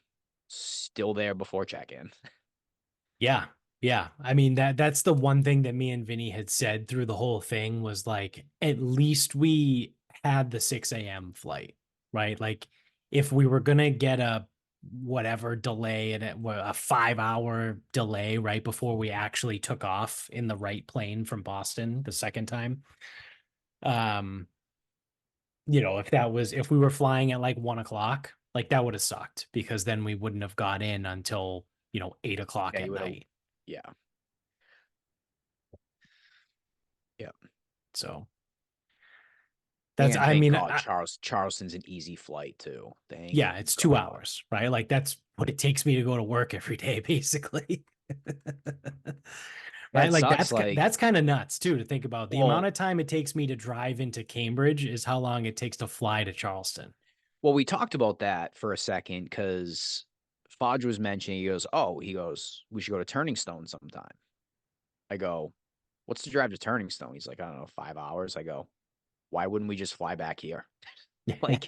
still there before check-in. Yeah. Yeah. I mean that's the one thing that me and Vinny had said through the whole thing was like at least we had the 6 a.m. flight. right? Like if we were gonna get a whatever delay and a 5 hour delay right before we actually took off in the right plane from Boston the second time. Um, if we were flying at like 1 o'clock, like that would have sucked because then we wouldn't have got in until 8 o'clock Yeah, you at would have. night. Yeah. Yeah. So And I thank mean, God Charleston's an easy flight too. Thank yeah, it's two God. hours, right? Like that's what it takes me to go to work every day, basically. Right? That Like sucks. Like, that's kind of nuts too to think about. The amount well, of time it takes me to drive into Cambridge is how long it takes to fly to Charleston. we talked about that for a second because Fodge was mentioning, he goes, we should go to Turning Stone sometime. I go, what's the drive to Turning Stone? He's like, I don't know, 5 hours. I go, why wouldn't we just fly back here? Like,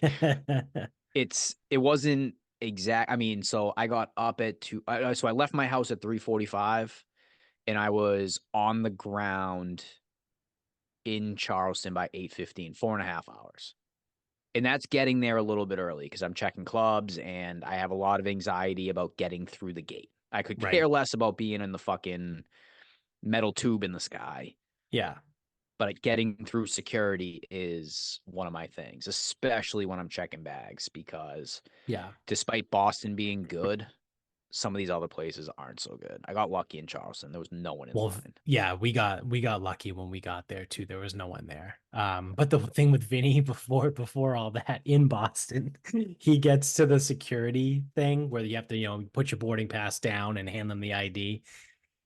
it wasn't exact. I mean, so I got up at so I left my house at 3:45 and I was on the ground in Charleston by 8:15, 4.5 hours. And that's getting there a little bit early because I'm checking clubs and I have a lot of anxiety about getting through the gate. I could care Right. less about being in the fucking metal tube in the sky, Yeah. but getting through security is one of my things, especially when I'm checking bags because Yeah. despite Boston being good, some of these other places aren't so good. I got lucky in Charleston. There was no one in Well, line. yeah, we got lucky when we got there too. There was no one there. But the thing with Vinny before all that in Boston, he gets to the security thing where you have to, put your boarding pass down and hand them the ID.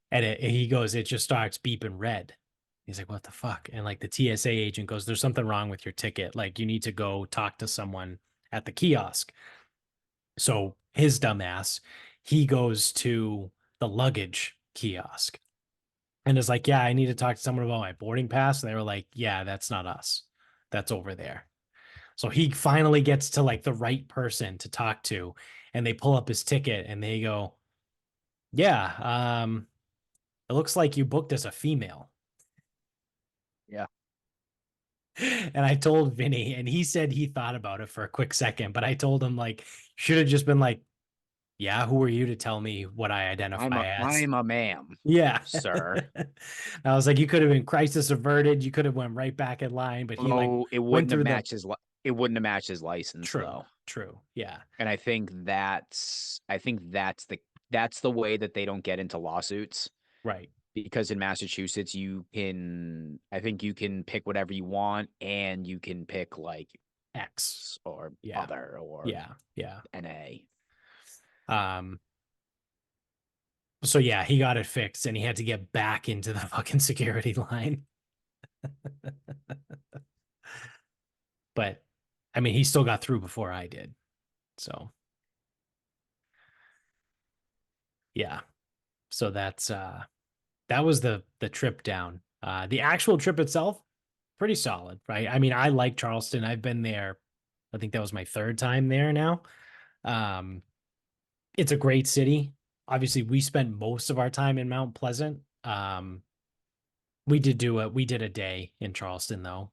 And he goes, it just starts beeping red. He's like, what the fuck? And like the TSA agent goes, there's something wrong with your ticket. Like you need to go talk to someone at the kiosk. So his dumbass, he goes to the luggage kiosk and is like, yeah, I need to talk to someone about my boarding pass. And they were like, yeah, that's not us. That's over there. So he finally gets to like the right person to talk to. And they pull up his ticket and they go, yeah, it looks like you booked as a female. Yeah. And I told Vinny, and he said he thought about it for a quick second, but I told him, like, should have just been like, yeah, who are you to tell me what I identify as? I'm a ma'am, Yeah. sir. I was like, you could have been crisis averted. You could have went right back in line, but he like Although went through the it wouldn't have matched his license true, though. true. Yeah. And I think that's the way that they don't get into lawsuits Right. because in Massachusetts I think you can pick whatever you want and you can pick like X. or Yeah. other or Yeah. Yeah. NA. Um, so yeah, he got it fixed and he had to get back into the fucking security line. But I mean, he still got through before I did. So yeah. So that was the trip down. The actual trip itself, pretty solid, right? I mean, I like Charleston. I've been there. I think that was my third time there now. Um, it's a great city. Obviously, we spent most of our time in Mount Pleasant. We did a day in Charleston though.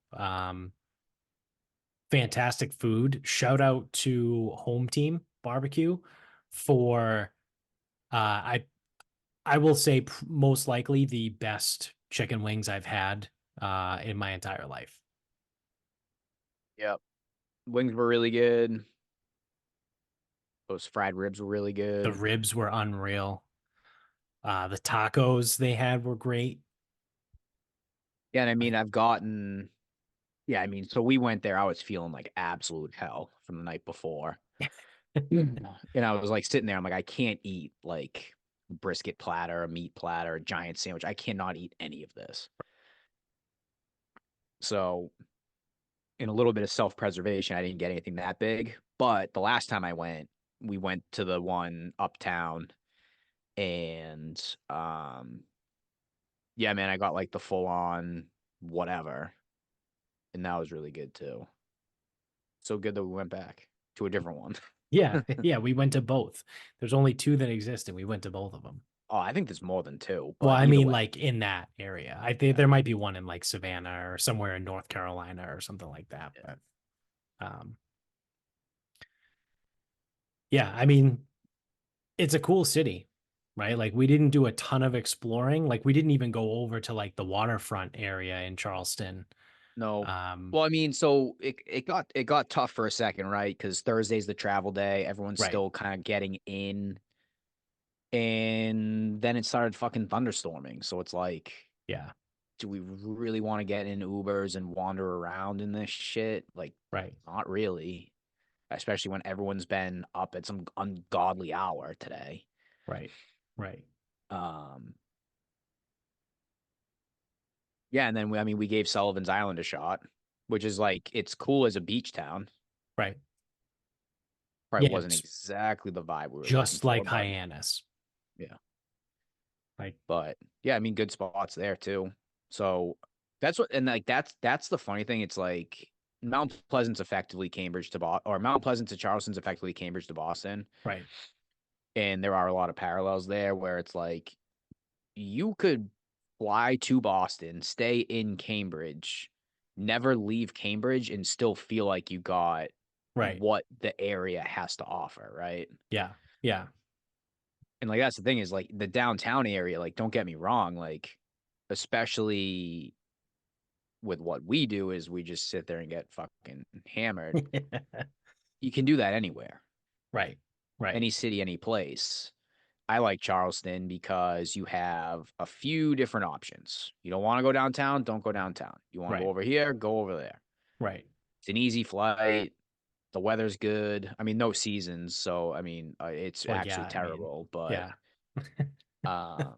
Fantastic food. Shout out to Home Team Barbecue for I will say most likely the best chicken wings I've had in my entire life. Yep. Wings were really good. Those fried ribs were really The good. ribs were unreal. The tacos they had were great. Yeah, and I mean Like, I mean, so we went there. I was feeling like absolute hell from the night before. And I was like sitting there, I'm like, I can't eat like brisket platter, a meat platter, a giant sandwich. I cannot eat any of this. So, in a little bit of self-preservation, I didn't get anything that big. But the last time I went, we went to the one uptown and yeah, man, I got like the full on whatever. And that was really good too. So good that we went back to a different one. yeah, yeah, we went to both. There's only two that exist, and we went to both of them. Oh, I think there's more than two, Well, but I either mean, way. like in that area. I think Yeah. there might be one in like Savannah or somewhere in North Carolina or something like that. Yeah. But um, yeah, I mean, it's a cool city, right? Like we didn't do a ton of exploring. Like we didn't even go over to like the waterfront area in Charleston. No. Um, Well, I mean, so it got tough for a second, right? Because Thursday's the travel day. Everyone's right. still kind of getting in, and then it started fucking thunderstorming. So it's like, Yeah. do we really want to get in Ubers and wander around in this shit? Like, Right. not really. Especially when everyone's been up at some ungodly hour today. Right. Right. Um, yeah, and then I mean, we gave Sullivan's Island a shot, which is like it's cool as a beach town. Right. Probably Yeah. wasn't It's exactly the vibe we were looking just for, like but Hyannis. yeah. Like, But yeah, I mean, good spots there too. So that's what, and like that's the funny thing. It's like Mount Pleasant's effectively Cambridge to Boston, or Mount Pleasant to Charleston's effectively Cambridge to Boston, right. and there are a lot of parallels there where it's like you could fly to Boston, stay in Cambridge, never leave Cambridge, and still feel like you got Right. what the area has to offer, right? Yeah. Yeah. And like that's the thing is like the downtown area, like don't get me wrong, like especially with what we do is we just sit there and get fucking hammered. You can do that anywhere, Right. Right. any city, any place. I like Charleston because you have a few different options. You don't want to go downtown, don't go downtown. You want to go Right. over here, go over there. Right. It's an easy flight. The weather's good. I mean, no seasons, so I mean, it's Well, yeah. actually I mean, terrible. But yeah. um,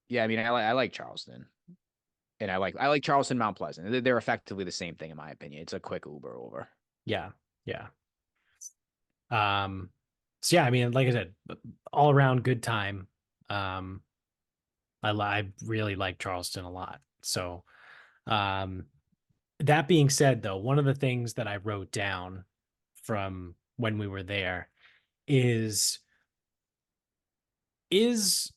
yeah, I mean, I like Charleston, and I like Charleston, Mount Pleasant. They're effectively the same thing in my opinion. It's a quick Uber over. Yeah. Yeah. Um, so yeah, I mean, like I said, all around good time. Um, I really like Charleston a lot. So, um, that being said, though, one of the things that I wrote down from when we were there is is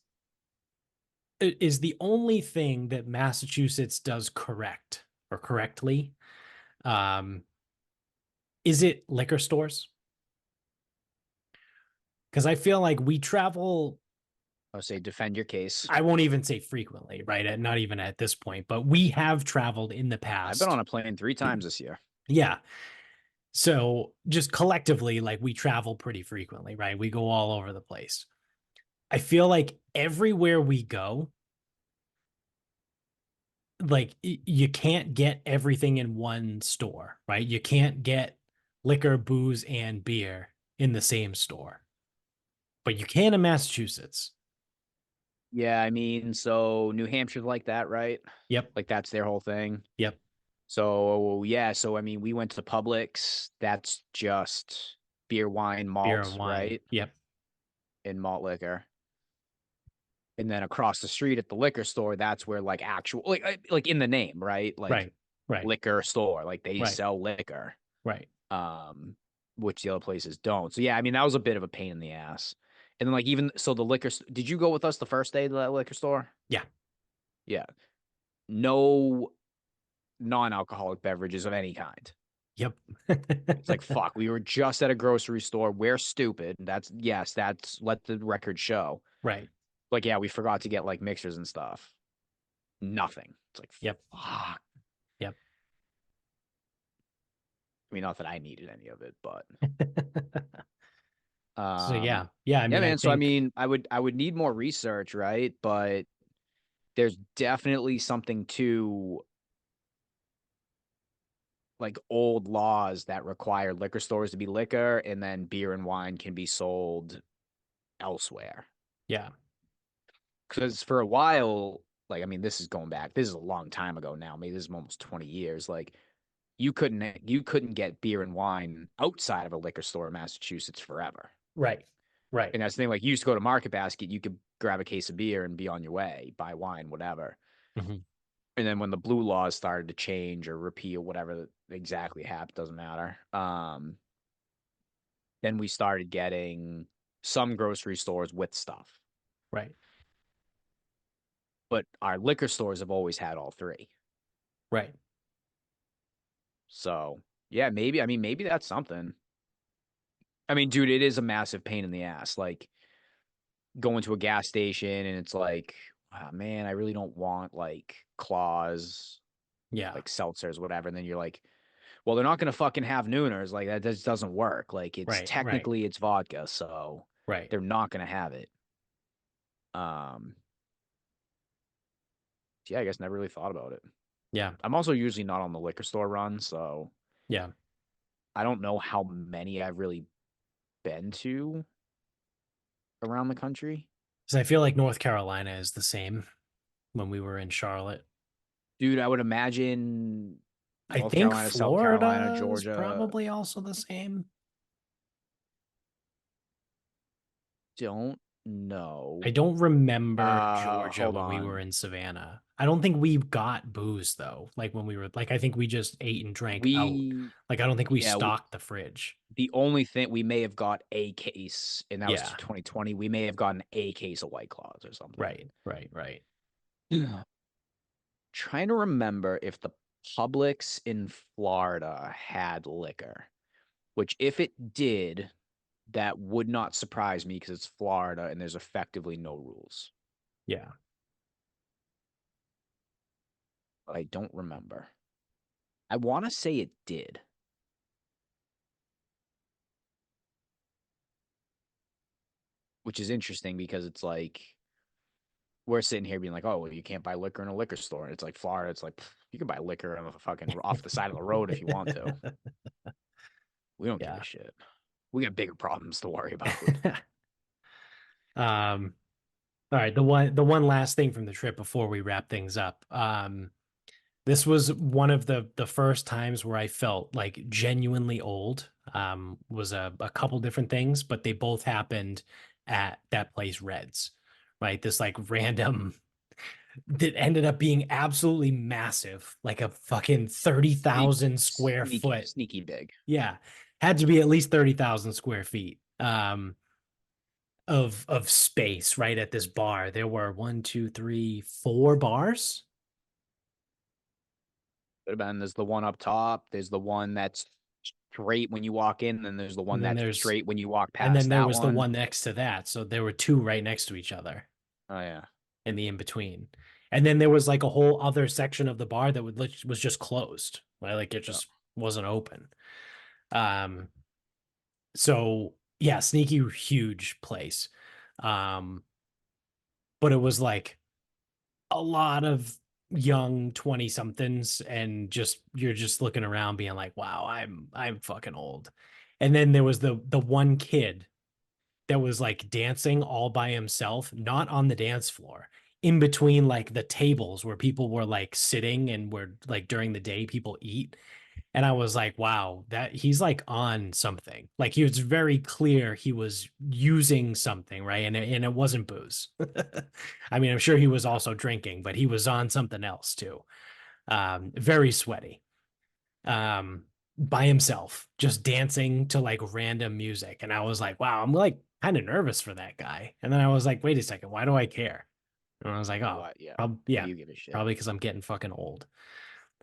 is the only thing that Massachusetts does correct or correctly. Um, is it liquor stores? Because I feel like we travel. I would say defend your case. I won't even say frequently, right? Not even at this point, but we have traveled in the I've been on past. a plane 3 times this year. Yeah. So just collectively, like we travel pretty frequently, right? We go all over the place. I feel like everywhere we go, like you can't get everything in one store, right? You can't get liquor, booze, and beer in the same store, but you can in Massachusetts. Yeah, I mean, so New Hampshire's like that, right? Yep. Like that's their whole thing. Yep. So yeah, so I mean, we went to Publix. That's just beer, wine, Beer and malt, wine. right? Yep. And malt liquor. And then across the street at the liquor store, that's where like actual like in the name, right? Like Right. Right. liquor store, like they Right. sell liquor. Right. Um, which the other places don't. So yeah, I mean, that was a bit of a pain in the ass. And then like even so the did you go with us the first day to that liquor store? Yeah. Yeah. No non-alcoholic beverages of any kind. Yep. It's like, fuck, we were just at a grocery store. We're stupid. That's, yes, that's let the record show. Right. Like, yeah, we forgot to get like mixers and stuff. Nothing. It's like, Yep. fuck. Yep. I mean, not that I needed any of it, but So um, yeah. Yeah. I yeah, mean, I man. So I think mean, I would need more research, right? But there's definitely something to like old laws that require liquor stores to be liquor and then beer and wine can be sold elsewhere. yeah. Because for a while, like I mean, this is going back. This is a long time ago now. Maybe this is almost 20 years. Like you couldn't get beer and wine outside of a liquor store in Massachusetts forever. Right. Right. And that's the thing. Like you used to go to Market Basket, you could grab a case of beer and be on your way, buy wine, whatever. Mhm. And then when the blue laws started to change or repeal, whatever exactly happened, doesn't matter. Then we started getting some grocery stores with stuff, Right. but our liquor stores have always had all three. Right. So yeah, maybe I mean maybe that's something. I mean, dude, it is a massive pain in the ass. Like going to a gas station and it's like, oh, man, I really don't want like claws, Yeah. like seltzers, whatever. And then you're like, well, they're not gonna fucking have Nooners. Like that just doesn't work. Like it's Right. Right. technically it's vodka, so Right. they're not gonna have it. Um, yeah, I guess never really thought about it. Yeah. I'm also usually not on the liquor store run, so Yeah. I don't know how many I've really been to around the country. So I feel like North Carolina is the same when we were in Charlotte. Dude, I would imagine I North think Carolina, South Carolina, Florida is Georgia. probably also the same. Don't I know. don't remember Georgia Hold when we were on. in Savannah. I don't think we got booze though. Like when we were like I think we just ate and drank out. We Like I don't think we yeah, stocked the fridge. the only thing we may have got a case, and that was Yeah. 2020. We may have gotten a case of White Claws or something. Right. Right. Right. Trying to remember if the Publix in Florida had liquor, which if it did, that would not surprise me because it's Florida and there's effectively no rules. Yeah. But I don't remember. I want to say it did, which is interesting because it's like we're sitting here being like, oh, well, you can't buy liquor in a liquor store. And it's like Florida. It's like you can buy liquor on the fucking off the side of the road if you want to. We don't give a Yeah. shit. We got bigger problems to worry about. um all right, the one last thing from the trip before we wrap things up. This was one of the first times where I felt like genuinely old. Was a couple different things, but they both happened at that place, Reds, right? This like random that ended up being absolutely massive, like a fucking Sneak, 30,000 square sneaky, foot. sneaky big. Yeah. Had to be at least 30,000 square feet. Of space right at this bar. There were one, two, three, four bars. Could have been. There's the one up top. There's the one that's straight when you walk in. And then there's the one And then that's there's straight when you walk and then past there that was the one. one next to that. So there were two right next to each other Oh yeah. in the in between. And then there was like a whole other section of the bar that was just closed. Right? Like it Yeah. just wasn't open. Um so yeah, sneaky huge place. Um but it was like a lot of young 20 somethings and just you're just looking around being like wow I'm fucking old. And then there was the one kid that was like dancing all by himself, not on the dance floor, in between like the tables where people were like sitting and where like during the day people eat. And I was like, wow, that he's like on something. Like he was very clear he was using something, right? And it wasn't booze. I mean, I'm sure he was also drinking, but he was on something else too. Very sweaty. By himself, just dancing to like random music. And I was like, wow, I'm like kind of nervous for that guy. And then I was like, wait a second, why do I care? And I was like, oh, What? Yeah. Why do yeah, you give a shit? probably because I'm getting fucking old.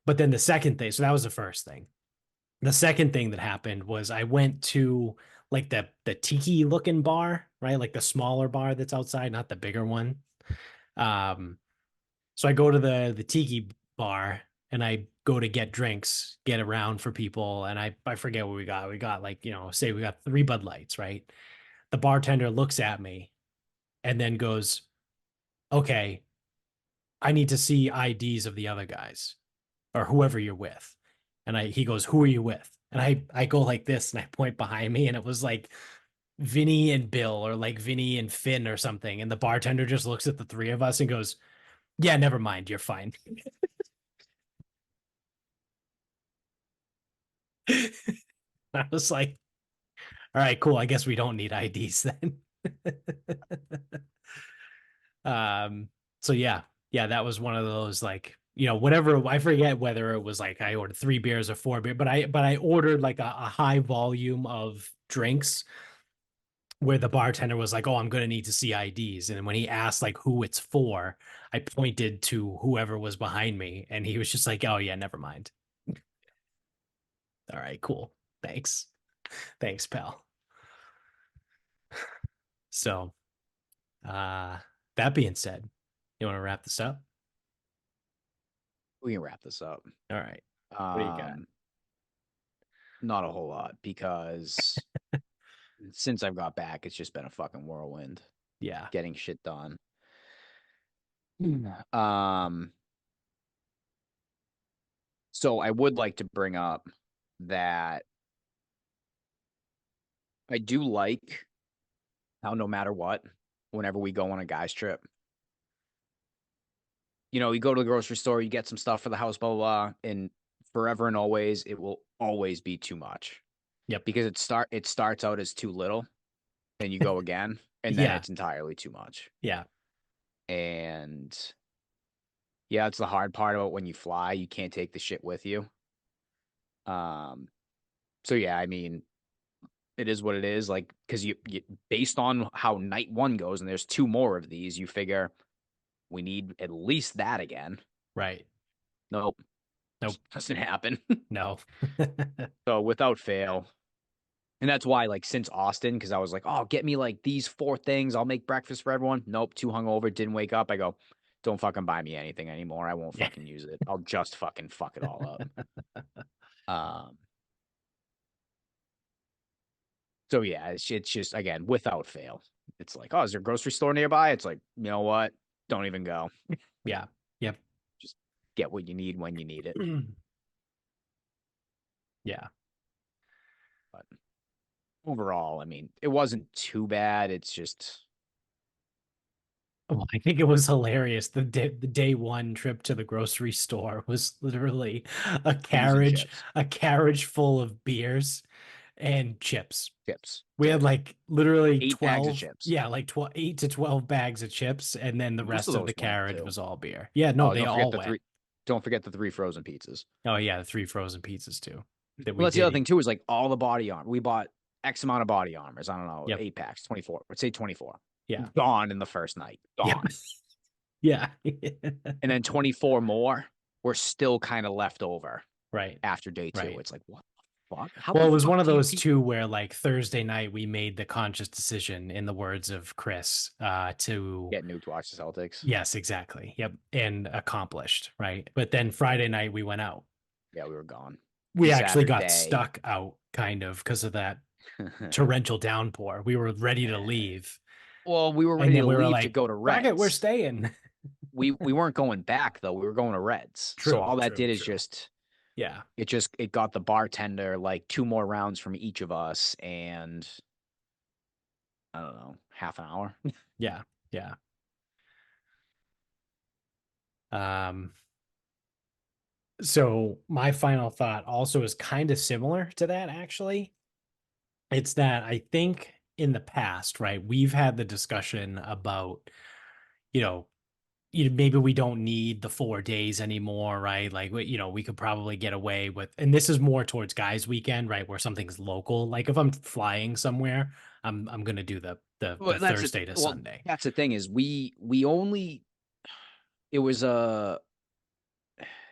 But then the second thing, so that was the first thing. The second thing that happened was I went to like the tiki looking bar, right? Like the smaller bar that's outside, not the bigger one. Um, so I go to the tiki bar and I go to get drinks, get around for people, and I forget what we got. We got like, say we got three Bud Lights, right? The bartender looks at me and then goes, "Okay, I need to see IDs of the other guys or whoever you're with." And he goes, "Who are you with?" And I go like this and I point behind me and it was like Vinny and Bill or like Vinny and Finn or something. And the bartender just looks at the three of us and goes, "Yeah, never mind, you're fine." I was like, all right, cool. I guess we don't need IDs then. um, so yeah, that was one of those like, whatever. I forget whether it was like I ordered three beers or four beer, but I ordered like a high volume of drinks where the bartender was like, "Oh, I'm gonna need to see IDs." And when he asked like who it's for, I pointed to whoever was behind me, and he was just like, "Oh yeah, never mind." All right, cool. Thanks, pal. So, that being said, you want to wrap this up? We can wrap this up. All right. What do you got? Not a whole lot because since I've got back, it's just been a fucking whirlwind Yeah. getting shit done. Um, so I would like to bring up that I do like how no matter what, whenever we go on a guy's trip, you go to the grocery store, you get some stuff for the house, blah, blah, blah, and forever and always, it will always be too much. Yep. Because it starts out as too little, and you go again, and then Yeah. it's entirely too much. Yeah. And yeah, it's the hard part about when you fly, you can't take the shit with you. So yeah, I mean, it is what it is. Like, because you based on how night one goes, and there's two more of these, you figure we need at least that again. Right. Nope. Nope. Doesn't happen. No. So without fail. And that's why, like, since Austin, because I was like, oh, get me like these 4 things. I'll make breakfast for everyone. Nope. Too hungover. Didn't wake up. I go, don't fucking buy me anything anymore. I won't Yeah. fucking use it. I'll just fucking fuck it all up. So yeah, it's just, again, without fail. It's like, oh, is there a grocery store nearby? It's like, you know what? Don't even go. Yeah. Yep. Just get what you need when you need it. Yeah. But overall, I mean, it wasn't too bad. It's just Well, I think it was hilarious. The day one trip to the grocery store was literally a booze and carriage, chips. a carriage full of beers and chips. Chips. We had like literally 8 bags of 12, chips. yeah, like 12, 8 to 12 bags of chips, and then the Most of rest of the those went carriage too. was all beer. Yeah, no, Oh, they all went. don't forget the 3 frozen pizzas. Oh yeah, the 3 frozen pizzas too that Well, we that's the did other thing eat. too, is like all the body armor. We bought X amount of body armors. I don't know, Yep. 8 packs, 24. Let's say 24. Yeah. Gone in the first night. Yep. Gone. Yeah. And then 24 more were still kind of left over Right. after day 2. Right. It's like, what the fuck? How Well, the it was fuck one of do you those keep two where like Thursday night we made the conscious decision, in the words of Chris, to get nuked watch the Celtics? yes, exactly. Yep. And accomplished, right? But then Friday night we went out. Yeah, we were gone. We actually got Saturday. stuck out kind of because of that torrential downpour. We were ready to leave. Well, we were And ready then to we were leave to like, go to "Fuck it, we're Reds. staying." We weren't going back though. We were going to Reds. So True, all that true, did is true. just Yeah. it got the bartender like 2 more rounds from each of us, and I don't know, half an hour. Yeah. Yeah. Um, so my final thought also is kind of similar to that, actually. It's that I think in the past, right, we've had the discussion about, you know, maybe we don't need the 4 days anymore, right? Like, we could probably get away with, and this is more towards guys' weekend, right, where something's local. Like if I'm flying somewhere, I'm gonna do the Well, Thursday to Sunday. that's the thing is we only it was a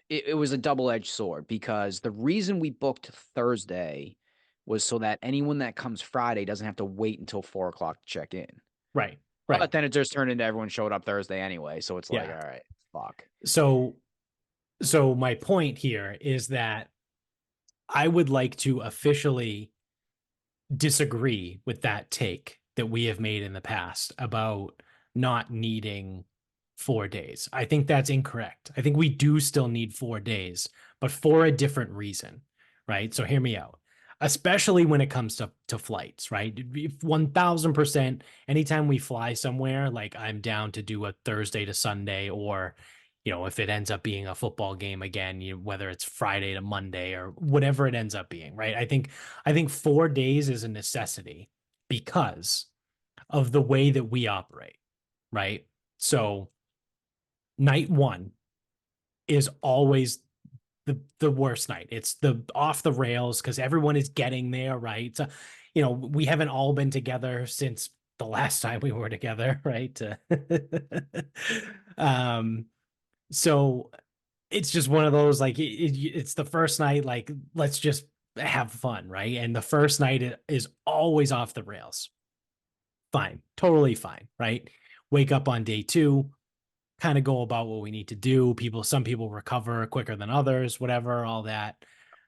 it was a double-edged sword, because the reason we booked Thursday was so that anyone that comes Friday doesn't have to wait until 4 o'clock to check in. Right. But Right. then it just turned into everyone showed up Thursday anyway, so it's like, Yeah. all right, fuck. So my point here is that I would like to officially disagree with that take that we have made in the past about not needing 4 days. I think that's incorrect. I think we do still need 4 days, but for a different reason, right? So hear me out. Especially when it comes to flights, right? 1000%, anytime we fly somewhere, like I'm down to do a Thursday to Sunday, or if it ends up being a football game again, whether it's Friday to Monday or whatever it ends up being, right? I think 4 days is a necessity because of the way that we operate, right? So night one is always the worst night. It's the off the rails because everyone is getting there, right? So, we haven't all been together since the last time we were together, right? um, so it's just one of those, like, it's the first night, like, let's just have fun, right? And the first night is always off the rails. fine, totally fine, right? Wake up on day two, kind of go about what we need to do. Some people recover quicker than others, whatever, all that.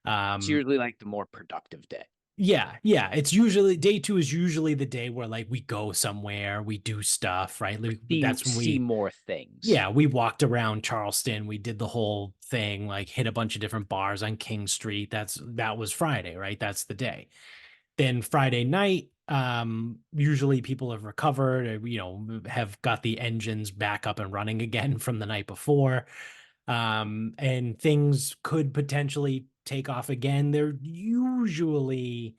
It's Um, usually like the more productive day. yeah. It's usually day two is usually the day where like we go somewhere, we do stuff, right? That's when See more things. yeah, we walked around Charleston. We did the whole thing, like hit a bunch of different bars on King Street. That was Friday, right? That's the day. Then Friday night, usually people have recovered, have got the engines back up and running again from the night before. And things could potentially take off again. They're usually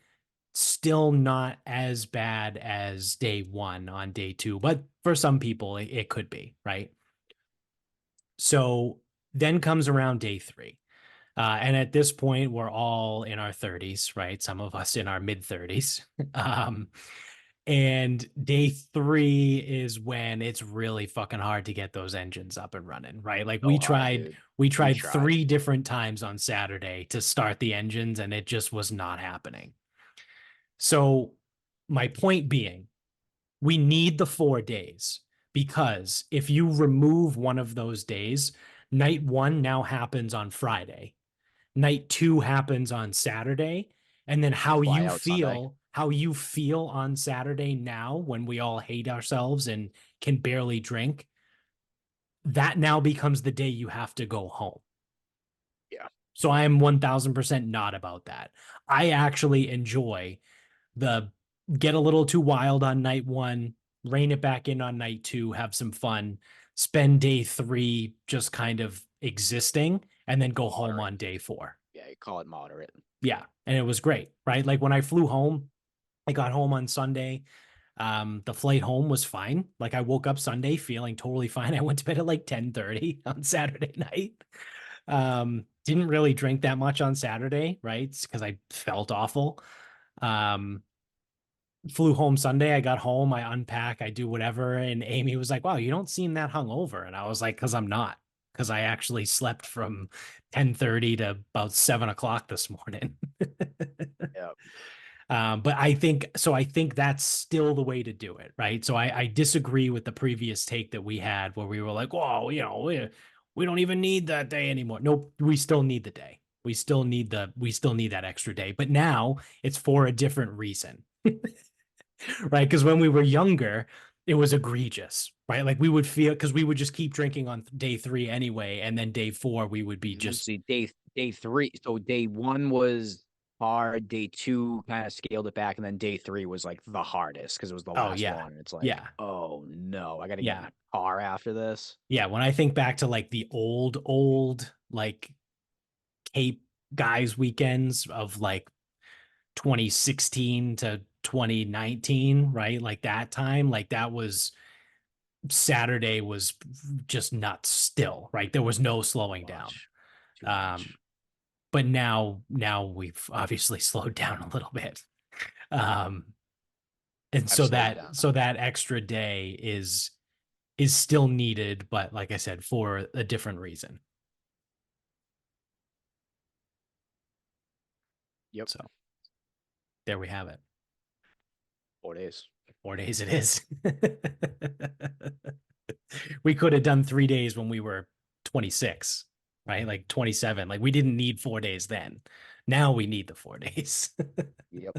still not as bad as day one on day two, but for some people, it could be, right? So then comes around day three. And at this point, we're all in our 30s, right? Some of us in our mid 30s. Um, and day three is when it's really fucking hard to get those engines up and running, right? Like So hard, dude. we We tried tried. three different times on Saturday to start the engines, and it just was not happening. So my point being, we need the 4 days because if you remove one of those days, night one now happens on Friday. Night two happens on Saturday. And then We fly out Sunday. how you feel on Saturday now when we all hate ourselves and can barely drink, that now becomes the day you have to go home. Yeah. So I am 1000% not about that. I actually enjoy the get a little too wild on night one, rein it back in on night two, have some fun, spend day three just kind of existing, and then go home Moderate. on day four. Yeah, you call it moderate. Yeah. And it was great, right? Like when I flew home, I got home on Sunday. The flight home was fine. Like I woke up Sunday feeling totally fine. I went to bed at like 10:30 on Saturday night. Didn't really drink that much on Saturday, right? Because I felt awful. Um, Flew home Sunday. I got home, I unpack, I do whatever. And Amy was like, wow, you don't seem that hungover. And I was like, because I'm not, because I actually slept from 10:30 to about 7 o'clock this morning. Yeah. But I think that's still the way to do it, right? So I disagree with the previous take that we had where we were like, "Whoa, we don't even need that day anymore." Nope, we still need the day. We still need that extra day. But now it's for a different reason, right? Because when we were younger, it was egregious, right? Like we would feel because we would just keep drinking on day three anyway, and then day four we would be just See, day three. So day one was hard. Day two kind of scaled it back, and then day three was like the hardest because it was the oh last yeah, one. And it's like, yeah, oh no, I got to get in yeah. my car after this. Yeah, when I think back to like the old like Cape guys weekends of like 2016 to 2019, right? Like that time, like that was Saturday was just nuts still, right? There was no slowing down. Much, too Um, much. but now we've obviously slowed down a little bit. Um, and I've slowed down. so that extra day is still needed, but like I said, for a different reason. Yep. So there we have it. 4 days. 4 days it is. We could have done 3 days when we were 26, right? Like 27. Like we didn't need 4 days then. Now we need the 4 days. Yep.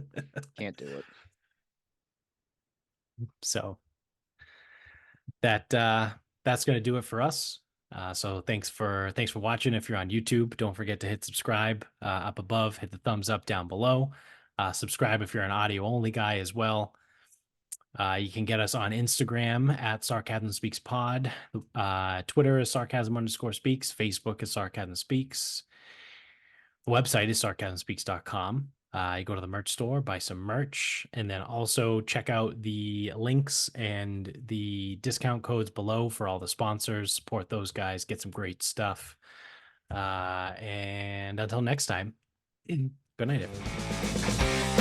Can't do it. So that's gonna do it for us. So thanks for watching. If you're on YouTube, don't forget to hit subscribe up above, hit the thumbs up down below. Subscribe if you're an audio only guy as well. You can get us on Instagram at Sarcasm Speaks Pod. Twitter is Sarcasm_speaks. Facebook is Sarcasm Speaks. The website is sarcasmspeaks.com. You go to the merch store, buy some merch, and then also check out the links and the discount codes below for all the sponsors. Support those guys, get some great stuff. And until next time, good night, everyone.